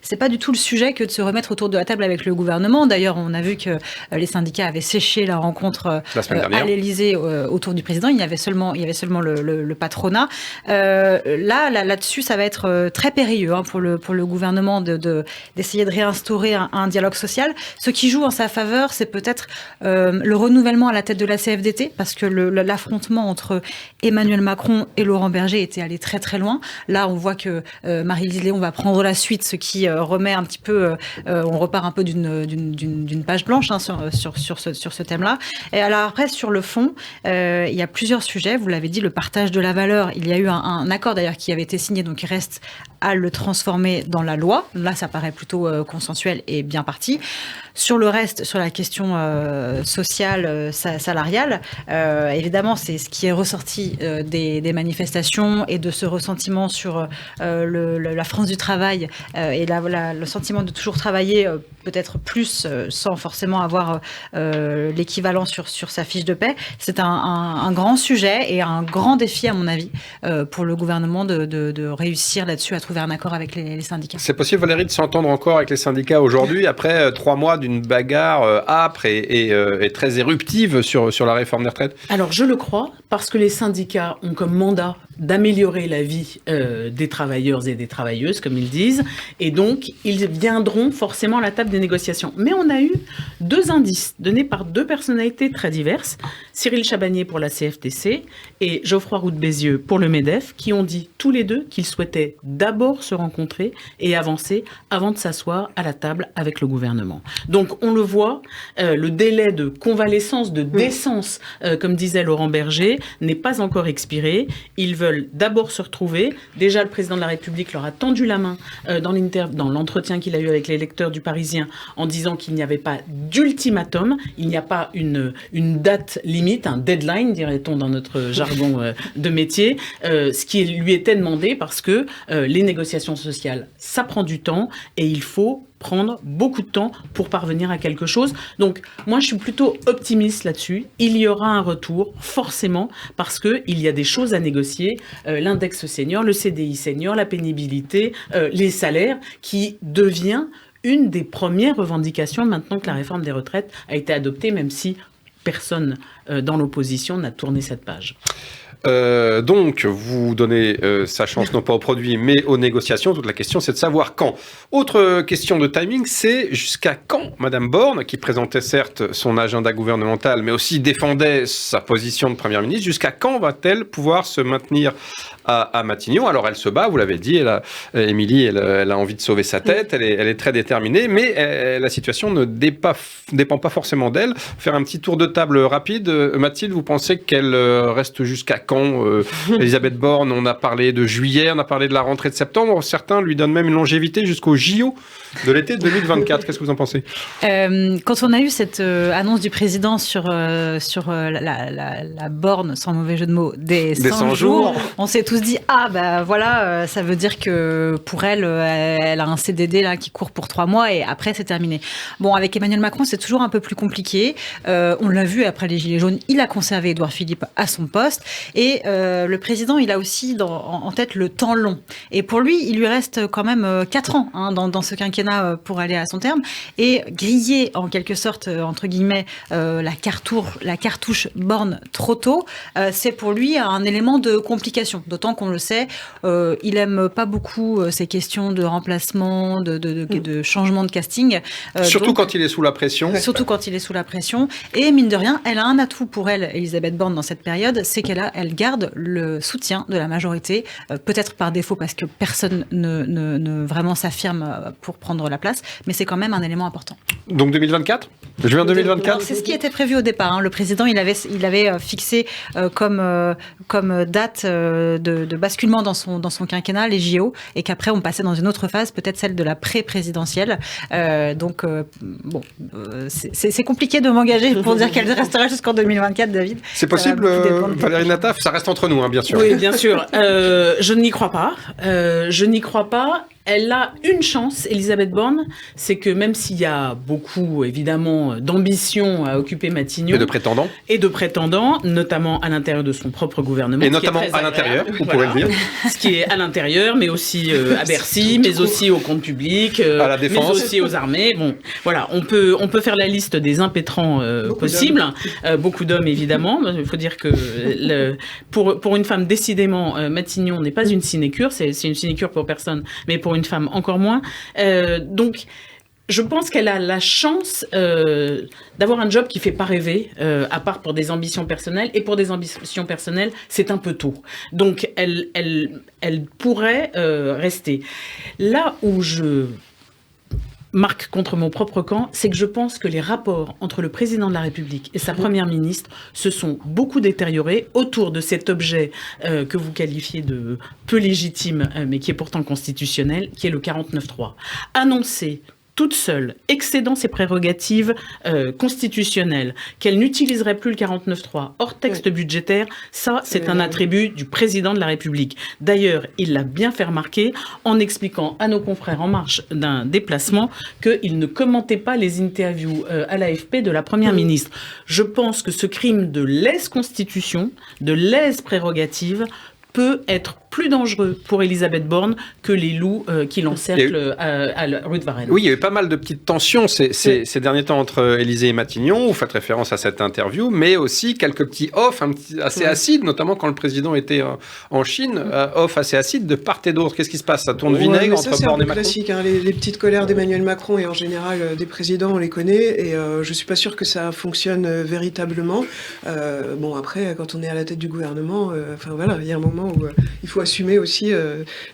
c'est pas du tout le sujet que de se remettre autour de la table avec le gouvernement. D'ailleurs, on a vu que les syndicats avaient séché la rencontre à l'Élysée autour du président. Il y avait seulement le patronat. Là-dessus, ça va être très périlleux pour le gouvernement d'essayer de réinstaurer un dialogue social. Ce qui joue en sa faveur, c'est peut-être le renouvellement à la tête de la CFDT, parce que l'affrontement entre Emmanuel Macron et Laurent Berger était allé très très loin. Là, on voit que Marie-Lise Léon va prendre la suite, ce qui remet un petit peu, on repart un peu d'une page blanche sur ce thème-là. Et alors après, sur le fond, il y a plusieurs sujets. Vous l'avez dit, le partage de la valeur. Il y a eu un accord d'ailleurs qui avait été signé, donc il reste à le transformer dans la loi. Là, ça paraît plutôt consensuel et bien parti. Sur le reste, sur la question sociale, salariale, évidemment, c'est ce qui est ressorti des manifestations et de ce ressentiment sur la France du travail et le sentiment de toujours travailler peut-être plus sans forcément avoir l'équivalent sur sa fiche de paie. C'est un grand sujet et un grand défi, à mon avis, pour le gouvernement de réussir là-dessus à trouver un accord avec les syndicats. C'est possible, Valérie, de s'entendre encore avec les syndicats aujourd'hui, après 3 mois d'une bagarre âpre et très éruptive sur la réforme des retraites? Alors, je le crois, parce que les syndicats ont comme mandat d'améliorer la vie des travailleurs et des travailleuses, comme ils disent, et donc ils viendront forcément à la table des négociations. Mais on a eu 2 indices donnés par 2 personnalités très diverses, Cyril Chabagnier pour la CFTC et Geoffroy Roux de Bézieux pour le MEDEF, qui ont dit tous les deux qu'ils souhaitaient d'abord se rencontrer et avancer avant de s'asseoir à la table avec le gouvernement. Donc on le voit, le délai de convalescence, de décence, comme disait Laurent Berger, n'est pas encore expiré. Ils veulent d'abord se retrouver. Déjà, le président de la République leur a tendu la main dans l'entretien qu'il a eu avec les lecteurs du Parisien en disant qu'il n'y avait pas d'ultimatum, il n'y a pas une date limite, un deadline, dirait-on dans notre jargon de métier, ce qui lui était demandé parce que les négociations sociales, ça prend du temps et il faut prendre beaucoup de temps pour parvenir à quelque chose. Donc, moi, je suis plutôt optimiste là-dessus. Il y aura un retour, forcément, parce qu'il y a des choses à négocier. L'index senior, le CDI senior, la pénibilité, les salaires, qui devient une des premières revendications maintenant que la réforme des retraites a été adoptée, même si personne dans l'opposition n'a tourné cette page. Donc, vous donnez sa chance non pas aux produits, mais aux négociations. Toute la question, c'est de savoir quand. Autre question de timing, c'est jusqu'à quand Madame Borne, qui présentait certes son agenda gouvernemental, mais aussi défendait sa position de Première ministre, jusqu'à quand va-t-elle pouvoir se maintenir à Matignon? Alors, elle se bat, vous l'avez dit, Émilie, elle a envie de sauver sa tête, elle est très déterminée, mais la situation ne dépend pas forcément d'elle. Faire un petit tour de table rapide. Mathilde, vous pensez qu'elle reste jusqu'à quand? Elisabeth Borne, on a parlé de juillet, on a parlé de la rentrée de septembre. Certains lui donnent même une longévité jusqu'au JO de l'été 2024. Qu'est-ce que vous en pensez? Quand on a eu cette annonce du président sur la borne, sans mauvais jeu de mots, des 100 jours, on s'est tous dit voilà, ça veut dire que pour elle, elle a un CDD là qui court pour 3 mois et après c'est terminé. Bon, avec Emmanuel Macron, c'est toujours un peu plus compliqué. On l'a vu après les Gilets jaunes, il a conservé Édouard Philippe à son poste. Et le président, il a aussi en tête le temps long. Et pour lui, il lui reste quand même 4 ans dans ce quinquennat pour aller à son terme. Et griller, en quelque sorte, entre guillemets, la cartouche Borne trop tôt, c'est pour lui un élément de complication. D'autant qu'on le sait, il aime pas beaucoup ces questions de remplacement, de changement de casting. Surtout quand il est sous la pression. Surtout quand il est sous la pression. Et mine de rien, elle a un atout pour elle, Elisabeth Borne, dans cette période, c'est qu'elle garde le soutien de la majorité, peut-être par défaut parce que personne ne vraiment s'affirme pour prendre la place, mais c'est quand même un élément important. Donc 2024 ? Juin 2024 ? C'est ce qui était prévu au départ. Le président, il avait fixé comme date de basculement dans son quinquennat les JO, et qu'après on passait dans une autre phase, peut-être celle de la pré-présidentielle. C'est compliqué de m'engager pour dire qu'elle restera jusqu'en 2024, David. C'est possible, Valérie Nataf? Ça reste entre nous, bien sûr. Oui, bien sûr. Je n'y crois pas. Elle a une chance, Elisabeth Borne, c'est que même s'il y a beaucoup, évidemment, d'ambition à occuper Matignon... Et de prétendants, notamment à l'intérieur de son propre gouvernement. Et notamment à l'intérieur, vous pourrez le dire. Ce qui est à l'intérieur, mais aussi à Bercy, mais aussi au compte public, à la défense, mais aussi aux armées. Bon, voilà, on peut faire la liste des impétrants possibles. Beaucoup d'hommes, évidemment. Il faut dire que pour une femme, décidément, Matignon n'est pas une sinécure. C'est une sinécure pour personne, mais pour une femme encore moins. Donc, je pense qu'elle a la chance d'avoir un job qui ne fait pas rêver, à part pour des ambitions personnelles. Et pour des ambitions personnelles, c'est un peu tôt. Donc, elle pourrait rester. Là où je marque contre mon propre camp, c'est que je pense que les rapports entre le président de la République et sa première ministre se sont beaucoup détériorés autour de cet objet que vous qualifiez de peu légitime, mais qui est pourtant constitutionnel, qui est le 49.3. Annoncé toute seule, excédant ses prérogatives constitutionnelles, qu'elle n'utiliserait plus le 49.3 hors texte budgétaire, ça, c'est un attribut du président de la République. D'ailleurs, il l'a bien fait remarquer en expliquant à nos confrères en marche d'un déplacement qu'il ne commentait pas les interviews à l'AFP de la Première ministre. Je pense que ce crime de lèse-constitution, de lèse-prérogative, peut être plus dangereux pour Elisabeth Borne que les loups qui l'encerclent à la rue de Varennes. Oui, il y a eu pas mal de petites tensions ces derniers temps entre Élysée et Matignon. Vous faites référence à cette interview, mais aussi quelques petits off assez acides, notamment quand le président était en Chine, off assez acides de part et d'autre. Qu'est-ce qui se passe? Ça tourne vinaigre entre Borne et Macron? C'est classique. Les petites colères d'Emmanuel Macron et en général des présidents, on les connaît, et je suis pas sûre que ça fonctionne véritablement. Après, quand on est à la tête du gouvernement, il y a un moment effectivement, où il faut assumer aussi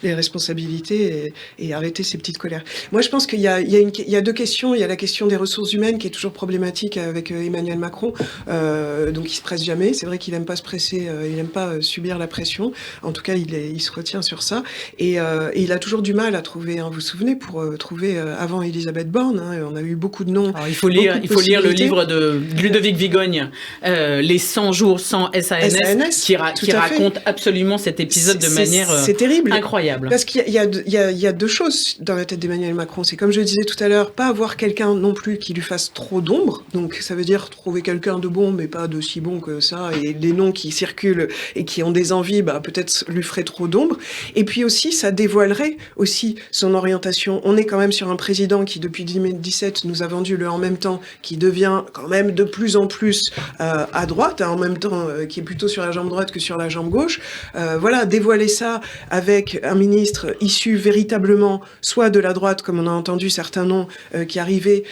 les responsabilités et arrêter ces petites colères. Moi, je pense qu'il y a deux questions. Il y a la question des ressources humaines qui est toujours problématique avec Emmanuel Macron. Donc, il se presse jamais. C'est vrai qu'il aime pas se presser, il aime pas subir la pression. En tout cas, il se retient sur ça. Et il a toujours du mal à trouver, vous vous souvenez, pour trouver avant Elisabeth Borne, on a eu beaucoup de noms. Alors, il faut lire le livre de Ludovic Vigogne, Les 100 jours sans SANS, qui raconte absolument cet épisode de manière c'est terrible, incroyable. Parce qu'il y a deux choses dans la tête d'Emmanuel Macron. C'est comme je le disais tout à l'heure, pas avoir quelqu'un non plus qui lui fasse trop d'ombre. Donc ça veut dire trouver quelqu'un de bon, mais pas de si bon que ça. Et les noms qui circulent et qui ont des envies, peut-être lui feraient trop d'ombre. Et puis aussi, ça dévoilerait aussi son orientation. On est quand même sur un président qui, depuis 2017, nous a vendu le en même temps, qui devient quand même de plus en plus à droite, en même temps qui est plutôt sur la jambe droite que sur la jambe gauche. Voilà, dévoiler ça avec un ministre issu véritablement soit de la droite, comme on a entendu certains noms qui arrivaient,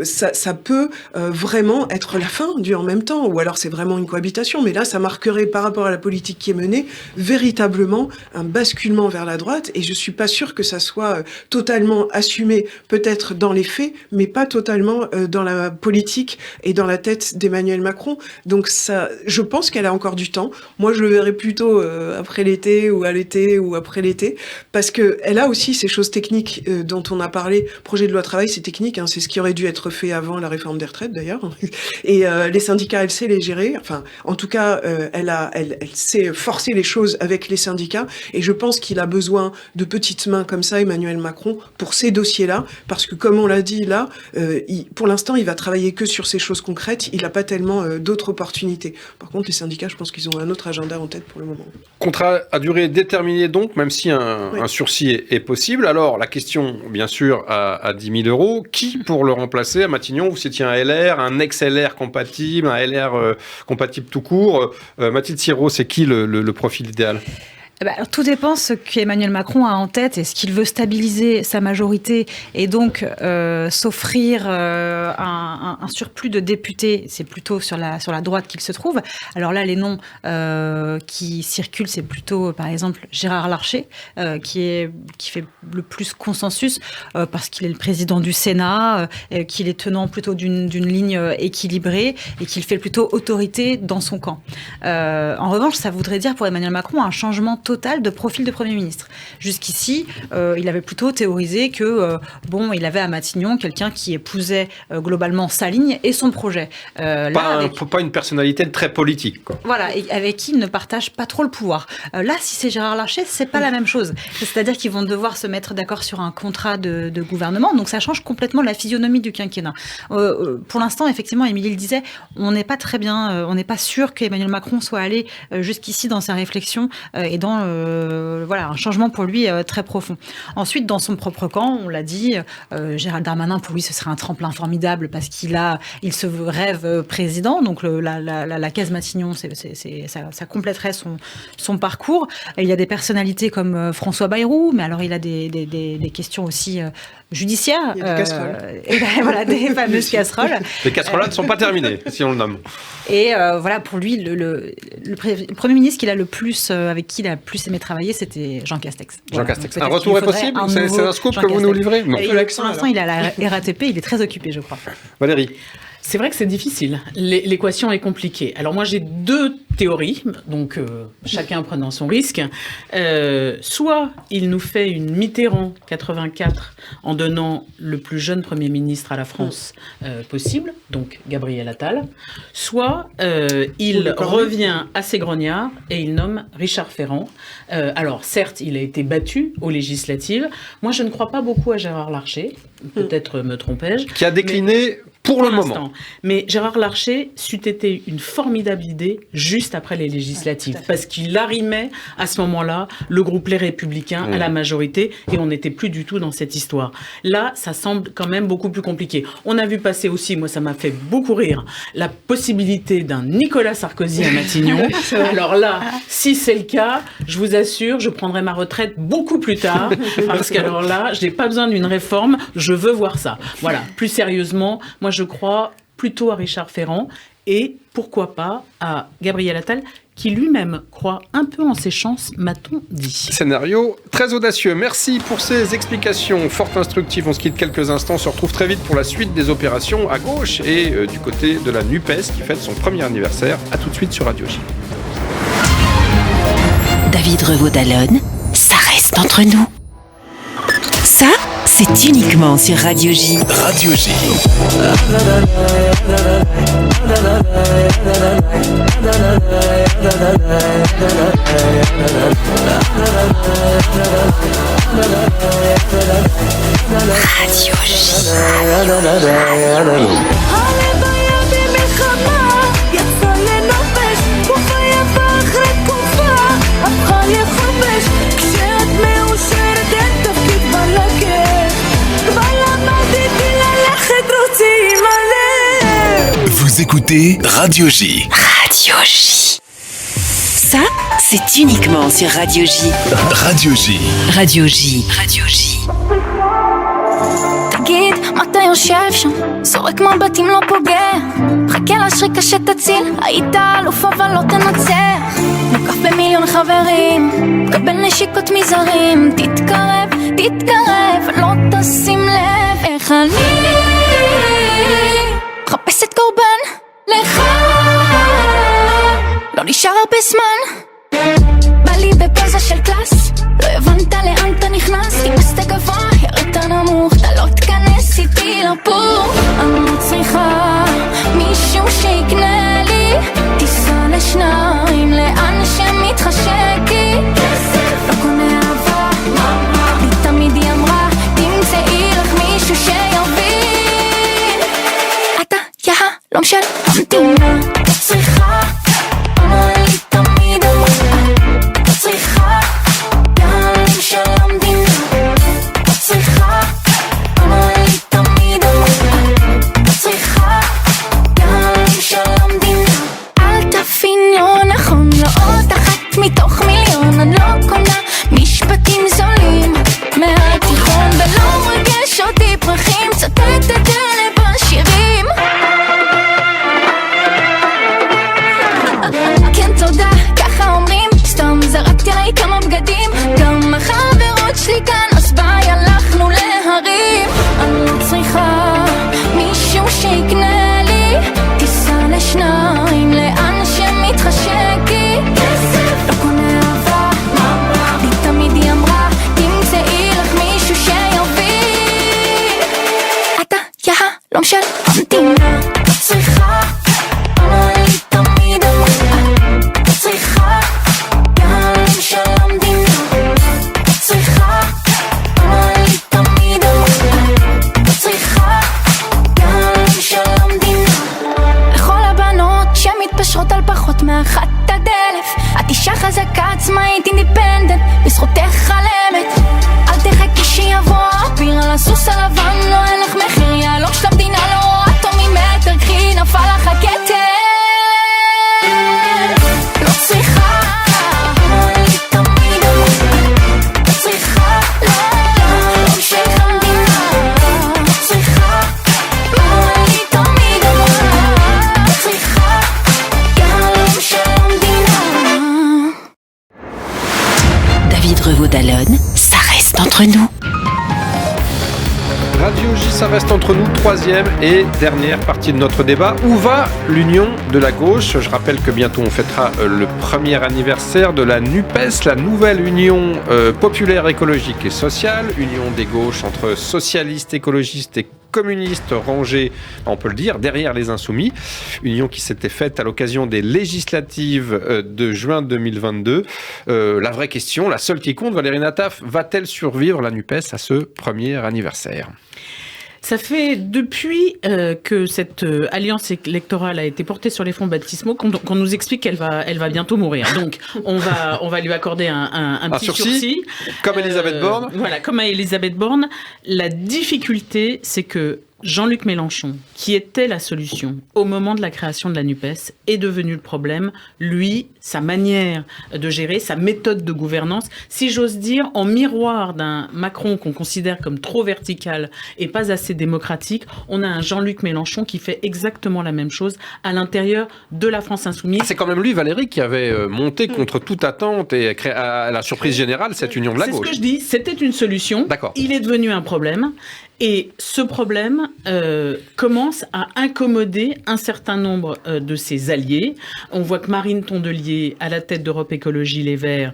ça peut vraiment être la fin du en même temps, ou alors c'est vraiment une cohabitation, mais là ça marquerait par rapport à la politique qui est menée véritablement un basculement vers la droite, et je suis pas sûre que ça soit totalement assumé, peut-être dans les faits, mais pas totalement dans la politique et dans la tête d'Emmanuel Macron. Donc ça, je pense qu'elle a encore du temps. Moi, je le verrais plutôt après l'été ou à l'été ou après l'été, parce que elle a aussi ces choses techniques dont on a parlé. Projet de loi travail, c'est technique, c'est ce qui aurait dû être fait avant la réforme des retraites d'ailleurs. Et les syndicats, elle sait les gérer. Enfin, en tout cas, elle sait forcer les choses avec les syndicats. Et je pense qu'il a besoin de petites mains comme ça, Emmanuel Macron, pour ces dossiers-là, parce que comme on l'a dit là, pour l'instant, il va travailler que sur ces choses concrètes. Il n'a pas tellement d'autres opportunités. Par contre, les syndicats, je pense qu'ils ont un autre agenda en tête pour le moment. Contrat à durée déterminée donc, même si un sursis est possible. Alors, la question, bien sûr, à 10 000 euros, qui pour le remplacer à Matignon? Vous citiez un LR, un ex-LR compatible, un LR compatible tout court. Mathilde Sirot, c'est qui le profil idéal? Alors, tout dépend ce qu'Emmanuel Macron a en tête. Est-ce qu'il veut stabiliser sa majorité et donc s'offrir un surplus de députés? C'est plutôt sur la droite qu'il se trouve. Alors là, les noms qui circulent, c'est plutôt, par exemple, Gérard Larcher, qui fait le plus consensus parce qu'il est le président du Sénat, qu'il est tenant plutôt d'une ligne équilibrée et qu'il fait plutôt autorité dans son camp. En revanche, ça voudrait dire pour Emmanuel Macron un changement total de profil de Premier ministre. Jusqu'ici, il avait plutôt théorisé que, il avait à Matignon quelqu'un qui épousait globalement sa ligne et son projet. Pas une personnalité très politique, quoi. Voilà, et avec qui il ne partage pas trop le pouvoir. Là, si c'est Gérard Larcher, c'est pas la même chose. C'est-à-dire qu'ils vont devoir se mettre d'accord sur un contrat de gouvernement, donc ça change complètement la physionomie du quinquennat. Pour l'instant, effectivement, Émilie le disait, on n'est pas très bien, on n'est pas sûr qu'Emmanuel Macron soit allé jusqu'ici dans sa réflexion et dans un changement pour lui très profond. Ensuite, dans son propre camp, on l'a dit, Gérald Darmanin, pour lui, ce serait un tremplin formidable parce il se rêve président. Donc la case Matignon, ça compléterait son parcours. Et il y a des personnalités comme François Bayrou, mais alors il a des questions aussi judiciaires. Il y a des casseroles. Des fameuses casseroles. Les casseroles ne sont pas terminées, si on le nomme. Et pour lui, le Premier ministre avec qui il a plus aimé travailler, c'était Jean Castex. Jean Castex. Un retour est possible? C'est un scoop que vous nous livrez? Non. Pour l'instant, il est à la RATP, il est très occupé, je crois. Valérie? C'est vrai que c'est difficile. L'équation est compliquée. Alors moi, j'ai deux théories, donc chacun prenant son risque. Soit il nous fait une Mitterrand 84 en donnant le plus jeune Premier ministre à la France possible, donc Gabriel Attal. Soit il revient assez grognard et il nomme Richard Ferrand. Alors certes, il a été battu aux législatives. Moi, je ne crois pas beaucoup à Gérard Larcher. Peut-être me trompais-je. Qui a décliné pour le moment. Mais Gérard Larcher c'eût été une formidable idée juste après les législatives, parce qu'il arrimait à ce moment-là le groupe Les Républicains à la majorité et on n'était plus du tout dans cette histoire. Là, ça semble quand même beaucoup plus compliqué. On a vu passer aussi, moi ça m'a fait beaucoup rire, la possibilité d'un Nicolas Sarkozy à Matignon. Alors là, si c'est le cas, je vous assure, je prendrai ma retraite beaucoup plus tard, parce qu'alors là, je n'ai pas besoin d'une réforme, je veux voir ça. Voilà, plus sérieusement, moi je crois plutôt à Richard Ferrand. et pourquoi pas à Gabriel Attal, qui lui-même croit un peu en ses chances, m'a-t-on dit. Scénario très audacieux. Merci pour ces explications fort instructives. On se quitte quelques instants. On se retrouve très vite pour la suite des opérations à gauche et du côté de la NUPES qui fête son premier anniversaire. À tout de suite sur Radio J. David Revaud-Dallon, ça reste entre nous. Ça, c'est uniquement sur Radio J. Radio J. Radio J. Vous écoutez Radio J. Radio J. Ça, c'est uniquement sur Radio J. Radio J. Radio J. Radio J. תגיד, מה אתה יושב שם? זורק מבטים לא פוגע. חכה לשריקה שתציל, היית אלוף אבל לא תנצח. מוקף במיליון חברים, קבל נשיקות מזרים. תתקרב, תתקרב, לא תשים לב איך אני מחפשת קורבן לך. לא נשאר הרבה זמן, בא לי בפוזה של קלאס. לא הבנת לאן אתה נכנס, טיפסת גבוה, ירדת נמוך, אתה לא תכנס איתי לפור. אני לא צריכה מישהו שיקנה לי טיסה לשניים, לאן שמתחשקי. לא קונה אהבה, לי תמיד היא אמרה, תמצאי לך מישהו שיבין. אתה לא משל המדינה, אתה צריכה, אמרה לי תמיד אמרה, אתה צריכה של המדינה, אתה צריכה, אמרה לי תמיד אמרה, אתה צריכה גם של המדינה. אל תבין לא נכון, לא עוד אחת מתוך מיליון. אני לא קונה משפטים זולים מהתיכון, ולא מרגש אותי פרחים, צטט את אלה בשירים. כן תודה, ככה אומרים, סתם זרקתי עליי כמה בגדים, גם החברות שלי כאן, אז ביי הלכנו להרים. אני לא צריכה מישהו שיקנה לי טיסה לשניים, לאן שמתחשקי. לא קונה אהבה, לי תמיד היא אמרה, תמצאי לך מישהו שיבין. אתה לא משל המדינה, אתה צריכה, אמרה לי תמיד אמרה, אתה צריכה גם של המדינה. אתה צריכה, אמרה לי תמיד אמרה, אתה צריכה גם של המדינה. לכל הבנות שמתפשרות על פחות מאחת עד 1000, את אישה חזקה עצמאית אינדיפנדנט, בזכותך חלמת. אל תחכי שיבוא אביר על הסוס הלבן, לא אין לך מחיר, יהלום של המדינה לא רואה אותו ממטר, קחי נפל לך הכתר. לא צריכה, אמרה לי תמיד אמרה, אתה צריכה, לא של המדינה. אתה צריכה, אמרה לי תמיד אמרה, אתה צריכה גם של המדינה. David Revaud-Dallon, ça reste entre nous. Radio J, ça reste entre nous, troisième et dernière partie de notre débat. Où va l'union de la gauche ? Je rappelle que bientôt on fêtera le premier anniversaire de la NUPES, la nouvelle union populaire écologique et sociale, union des gauches entre socialistes, écologistes et communistes rangés, on peut le dire, derrière les insoumis. Union qui s'était faite à l'occasion des législatives de juin 2022. La vraie question, la seule qui compte, Valérie Nataf, va-t-elle survivre la NUPES à ce premier anniversaire ? Ça fait depuis que cette alliance électorale a été portée sur les fonds baptismaux qu'on nous explique qu'elle va bientôt mourir. Donc on va lui accorder un petit sursis. Comme Elisabeth Borne. Voilà, comme à Elisabeth Borne. La difficulté, c'est que Jean-Luc Mélenchon, qui était la solution au moment de la création de la NUPES, est devenu le problème. Lui, sa manière de gérer, sa méthode de gouvernance, si j'ose dire, en miroir d'un Macron qu'on considère comme trop vertical et pas assez démocratique, on a un Jean-Luc Mélenchon qui fait exactement la même chose à l'intérieur de la France insoumise. C'est quand même lui, Valérie, qui avait monté contre toute attente et créé à la surprise générale cette union de la gauche. C'est ce que je dis, c'était une solution. D'accord. Il est devenu un problème. Et ce problème commence à incommoder un certain nombre de ses alliés. On voit que Marine Tondelier, à la tête d'Europe Écologie Les Verts,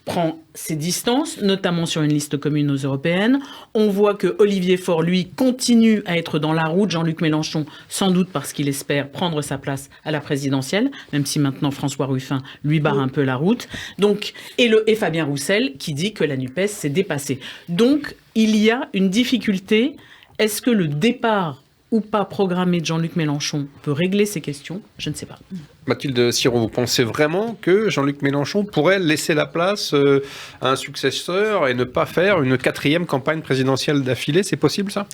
prend ses distances, notamment sur une liste commune aux européennes. On voit que Olivier Faure, lui, continue à être dans la route. Jean-Luc Mélenchon, sans doute parce qu'il espère prendre sa place à la présidentielle, même si maintenant François Ruffin lui barre un peu la route. Donc, et Fabien Roussel qui dit que la NUPES s'est dépassée. Donc, il y a une difficulté. Est-ce que le départ ou pas programmé de Jean-Luc Mélenchon peut régler ces questions ? Je ne sais pas. Mathilde Sirot, vous pensez vraiment que Jean-Luc Mélenchon pourrait laisser la place à un successeur et ne pas faire une 4e campagne présidentielle d'affilée ? C'est possible, ça ?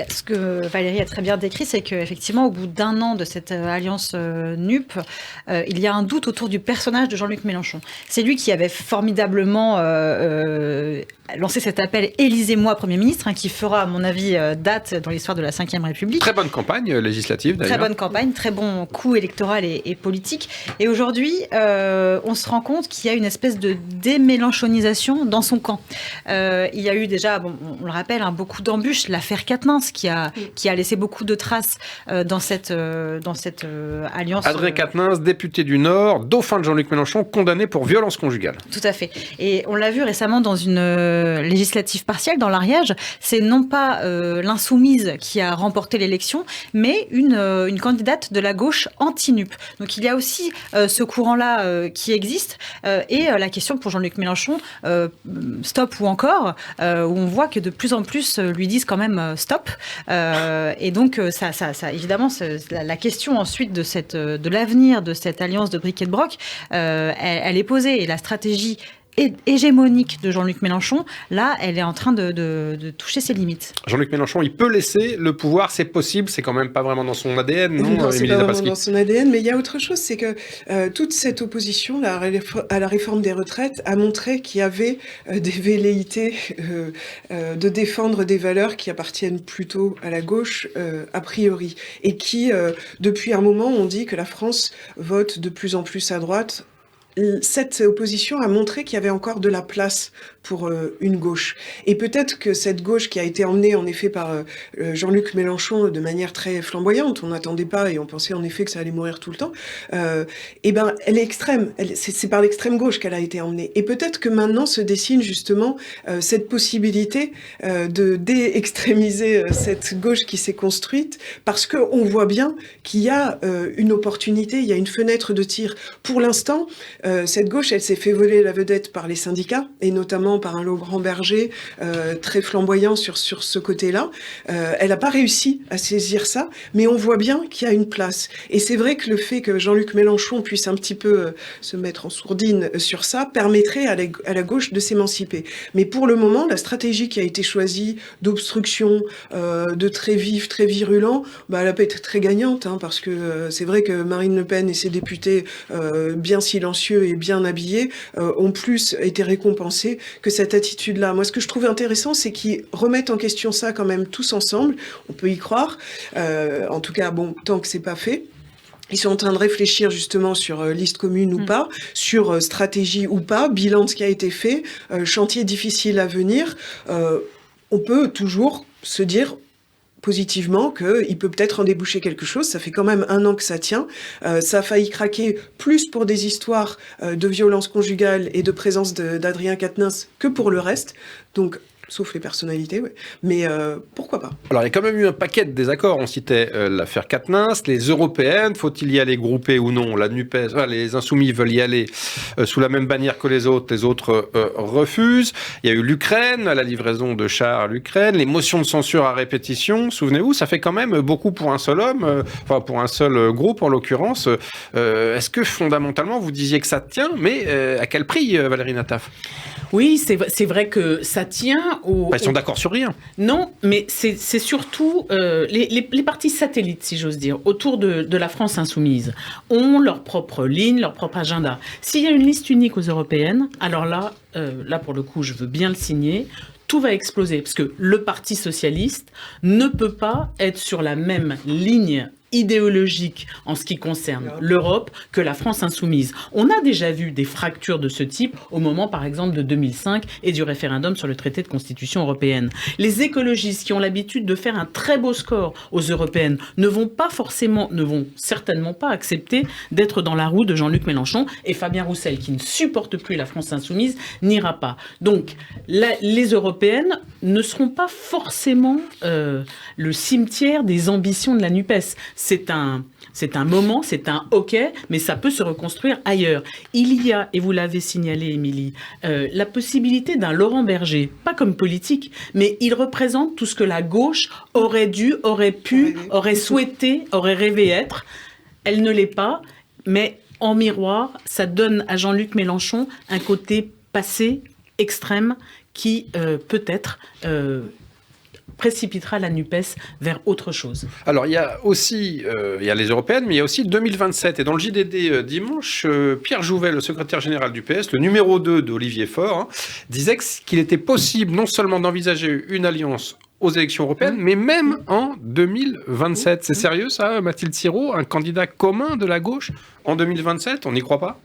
Ce que Valérie a très bien décrit, c'est qu'effectivement, au bout d'1 an de cette alliance NUP, il y a un doute autour du personnage de Jean-Luc Mélenchon. C'est lui qui avait formidablement lancé cet appel « Élisez-moi Premier ministre », qui fera, à mon avis, date dans l'histoire de la Ve République. Très bonne campagne législative, d'ailleurs. Très bonne campagne, très bon coup électoral et politique. Et aujourd'hui, on se rend compte qu'il y a une espèce de démélenchonisation dans son camp. Il y a eu déjà, on le rappelle, beaucoup d'embûches. L'affaire Quatennens qui a laissé beaucoup de traces dans cette alliance. Adrien Quatennens, député du Nord, dauphin de Jean-Luc Mélenchon, condamné pour violence conjugale. Tout à fait. Et on l'a vu récemment dans une législative partielle, dans l'Ariège. C'est non pas l'insoumise qui a remporté l'élection, mais une candidate de la gauche anti-NUP. Donc il y a aussi ce courant-là qui existe. Et la question pour Jean-Luc Mélenchon, stop ou encore, où on voit que de plus en plus lui disent quand même stop. Et donc, ça évidemment, la question ensuite de l'avenir de cette alliance de bric et de broc, elle est posée. Et la stratégie hégémonique de Jean-Luc Mélenchon, là, elle est en train de toucher ses limites. Jean-Luc Mélenchon, il peut laisser le pouvoir, c'est possible, c'est quand même pas vraiment dans son ADN, non, non, c'est pas vraiment dans son ADN, mais il y a autre chose, c'est que toute cette opposition à la réforme des retraites a montré qu'il y avait des velléités de défendre des valeurs qui appartiennent plutôt à la gauche, a priori, et qui, depuis un moment, ont dit que la France vote de plus en plus à droite. Cette opposition a montré qu'il y avait encore de la place pour une gauche. Et peut-être que cette gauche qui a été emmenée en effet par Jean-Luc Mélenchon de manière très flamboyante, on n'attendait pas et on pensait en effet que ça allait mourir tout le temps, et ben elle est extrême. C'est par l'extrême gauche qu'elle a été emmenée. Et peut-être que maintenant se dessine justement cette possibilité de dé-extrémiser cette gauche qui s'est construite, parce qu'on voit bien qu'il y a une opportunité, il y a une fenêtre de tir. Pour l'instant, cette gauche, elle s'est fait voler la vedette par les syndicats, et notamment par un Laurent Berger très flamboyant sur ce côté-là. Elle n'a pas réussi à saisir ça, mais on voit bien qu'il y a une place. Et c'est vrai que le fait que Jean-Luc Mélenchon puisse un petit peu se mettre en sourdine sur ça permettrait à la gauche de s'émanciper. Mais pour le moment, la stratégie qui a été choisie d'obstruction, de très vif, très virulent, elle n'a pas été très gagnante, parce que c'est vrai que Marine Le Pen et ses députés bien silencieux et bien habillés ont plus été récompensés que cette attitude-là. Moi, ce que je trouve intéressant, c'est qu'ils remettent en question ça quand même tous ensemble. On peut y croire. En tout cas, tant que c'est pas fait. Ils sont en train de réfléchir justement sur liste commune ou pas, sur stratégie ou pas, bilan de ce qui a été fait, chantier difficile à venir. On peut toujours se dire positivement qu'il peut peut-être en déboucher quelque chose. Ça fait quand même 1 an que ça tient. Ça a failli craquer plus pour des histoires de violence conjugale et de présence d'Adrien Quatennens que pour le reste. Donc, sauf les personnalités, ouais. Mais pourquoi pas ? Alors, il y a quand même eu un paquet de désaccords. On citait l'affaire Quatennens, les européennes, faut-il y aller groupé ou non ? La NUPES, les Insoumis veulent y aller sous la même bannière que les autres refusent. Il y a eu l'Ukraine, la livraison de chars à l'Ukraine, les motions de censure à répétition. Souvenez-vous, ça fait quand même beaucoup pour un seul homme, pour un seul groupe en l'occurrence. Est-ce que fondamentalement, vous disiez que ça tient, mais à quel prix, Valérie Nataf ? Oui, c'est vrai que ça tient. Ils sont d'accord sur rien. Non, mais c'est surtout les partis satellites, si j'ose dire, autour de la France insoumise, ont leur propre ligne, leur propre agenda. S'il y a une liste unique aux européennes, alors là, pour le coup, je veux bien le signer. Tout va exploser, parce que le Parti socialiste ne peut pas être sur la même ligne idéologique en ce qui concerne l'Europe que la France insoumise. On a déjà vu des fractures de ce type au moment, par exemple, de 2005 et du référendum sur le traité de constitution européenne. Les écologistes qui ont l'habitude de faire un très beau score aux européennes ne vont certainement pas accepter d'être dans la roue de Jean-Luc Mélenchon, et Fabien Roussel, qui ne supporte plus la France insoumise, n'ira pas. Donc, les européennes ne seront pas forcément le cimetière des ambitions de la NUPES. C'est un moment, c'est un hockey, mais ça peut se reconstruire ailleurs. Il y a, et vous l'avez signalé, Émilie, la possibilité d'un Laurent Berger, pas comme politique, mais il représente tout ce que la gauche aurait dû, aurait pu, aurait souhaité, aurait rêvé être. Elle ne l'est pas, mais en miroir, ça donne à Jean-Luc Mélenchon un côté passé, extrême, qui peut-être précipitera la NUPES vers autre chose. Alors, il y a aussi les européennes, mais il y a aussi 2027. Et dans le JDD dimanche, Pierre Jouvet, le secrétaire général du PS, le numéro 2 d'Olivier Faure, disait qu'il était possible non seulement d'envisager une alliance aux élections européennes, mais même en 2027. C'est sérieux ça, Mathilde Sirot? Un candidat commun de la gauche en 2027? On n'y croit pas?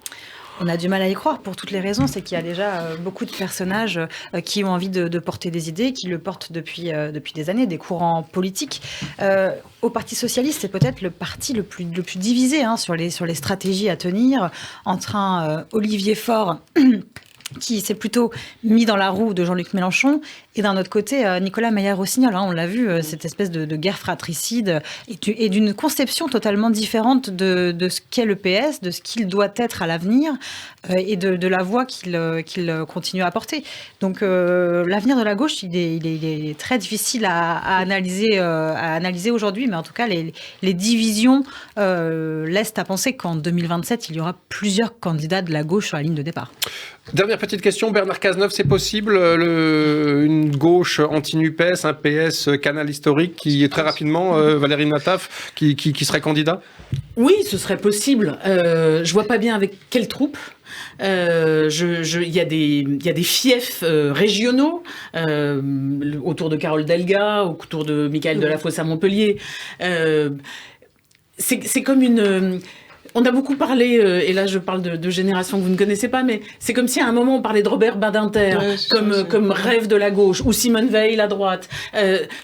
On a du mal à y croire pour toutes les raisons. C'est qu'il y a déjà beaucoup de personnages qui ont envie de porter des idées, qui le portent depuis des années, des courants politiques. Au Parti socialiste, c'est peut-être le parti le plus divisé sur les stratégies à tenir entre un Olivier Faure qui s'est plutôt mis dans la roue de Jean-Luc Mélenchon, et d'un autre côté, Nicolas Maillard-Rossignol. On l'a vu, cette espèce de guerre fratricide et d'une conception totalement différente de ce qu'est le PS, de ce qu'il doit être à l'avenir, et de la voie qu'il continue à porter. Donc l'avenir de la gauche, il est très difficile à analyser aujourd'hui, mais en tout cas, les divisions laissent à penser qu'en 2027, il y aura plusieurs candidats de la gauche sur la ligne de départ. Dernière petite question, Bernard Cazeneuve, c'est possible une gauche anti-NUPES, un PS canal historique qui est très rapidement, Valérie Nataf, qui serait candidat? Oui, ce serait possible. Je vois pas bien avec quelle troupe. Il y a des fiefs régionaux autour de Carole Delga, autour de Michael Delafosse à Montpellier. C'est comme une... On a beaucoup parlé, et là je parle de génération que vous ne connaissez pas, mais c'est comme si à un moment on parlait de Robert Badinter comme rêve de la gauche, ou Simone Veil à droite.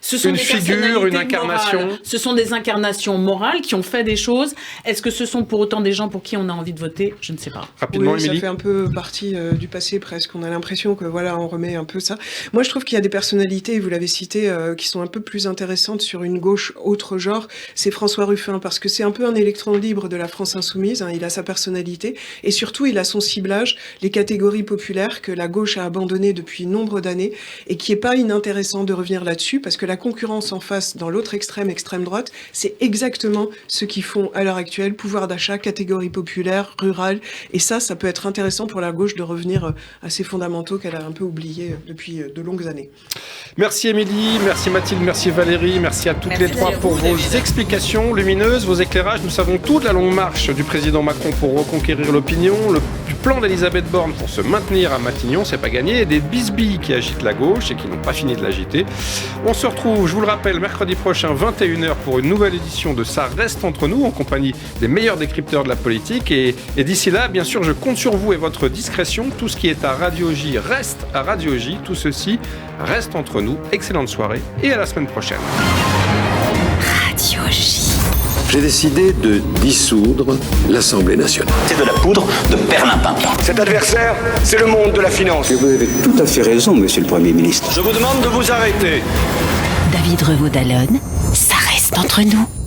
Ce sont une des figure, une incarnation. Morales. Ce sont des incarnations morales qui ont fait des choses. Est-ce que ce sont pour autant des gens pour qui on a envie de voter? Je ne sais pas. Rapidement, oui, Émilie. Ça fait un peu partie du passé presque. On a l'impression que voilà, on remet un peu ça. Moi je trouve qu'il y a des personnalités, vous l'avez cité, qui sont un peu plus intéressantes sur une gauche autre genre. C'est François Ruffin, parce que c'est un peu un électron libre de la France insoumise, il a sa personnalité, et surtout il a son ciblage, les catégories populaires que la gauche a abandonnées depuis nombre d'années, et qui est pas inintéressant de revenir là-dessus, parce que la concurrence en face, dans l'autre extrême droite, c'est exactement ce qu'ils font à l'heure actuelle, pouvoir d'achat, catégories populaires, rurales, et ça peut être intéressant pour la gauche de revenir à ses fondamentaux qu'elle a un peu oubliés depuis de longues années. Merci Émilie, merci Mathilde, merci Valérie, merci à toutes les trois pour vos explications lumineuses, vos éclairages. Nous savons tout de la longue marche du président Macron pour reconquérir l'opinion, du plan d'Elisabeth Borne pour se maintenir à Matignon, c'est pas gagné, et des bisbilles qui agitent la gauche et qui n'ont pas fini de l'agiter. On se retrouve, je vous le rappelle, mercredi prochain, 21h, pour une nouvelle édition de Ça reste entre nous, en compagnie des meilleurs décrypteurs de la politique. Et d'ici là, bien sûr, je compte sur vous et votre discrétion. Tout ce qui est à Radio J reste à Radio J. Tout ceci reste entre nous. Excellente soirée et à la semaine prochaine. Radio J. J'ai décidé de dissoudre l'Assemblée nationale. C'est de la poudre de perlimpinpin. Cet adversaire, c'est le monde de la finance. Et vous avez tout à fait raison, monsieur le Premier ministre. Je vous demande de vous arrêter. David Revaud-Dallon, ça reste entre nous.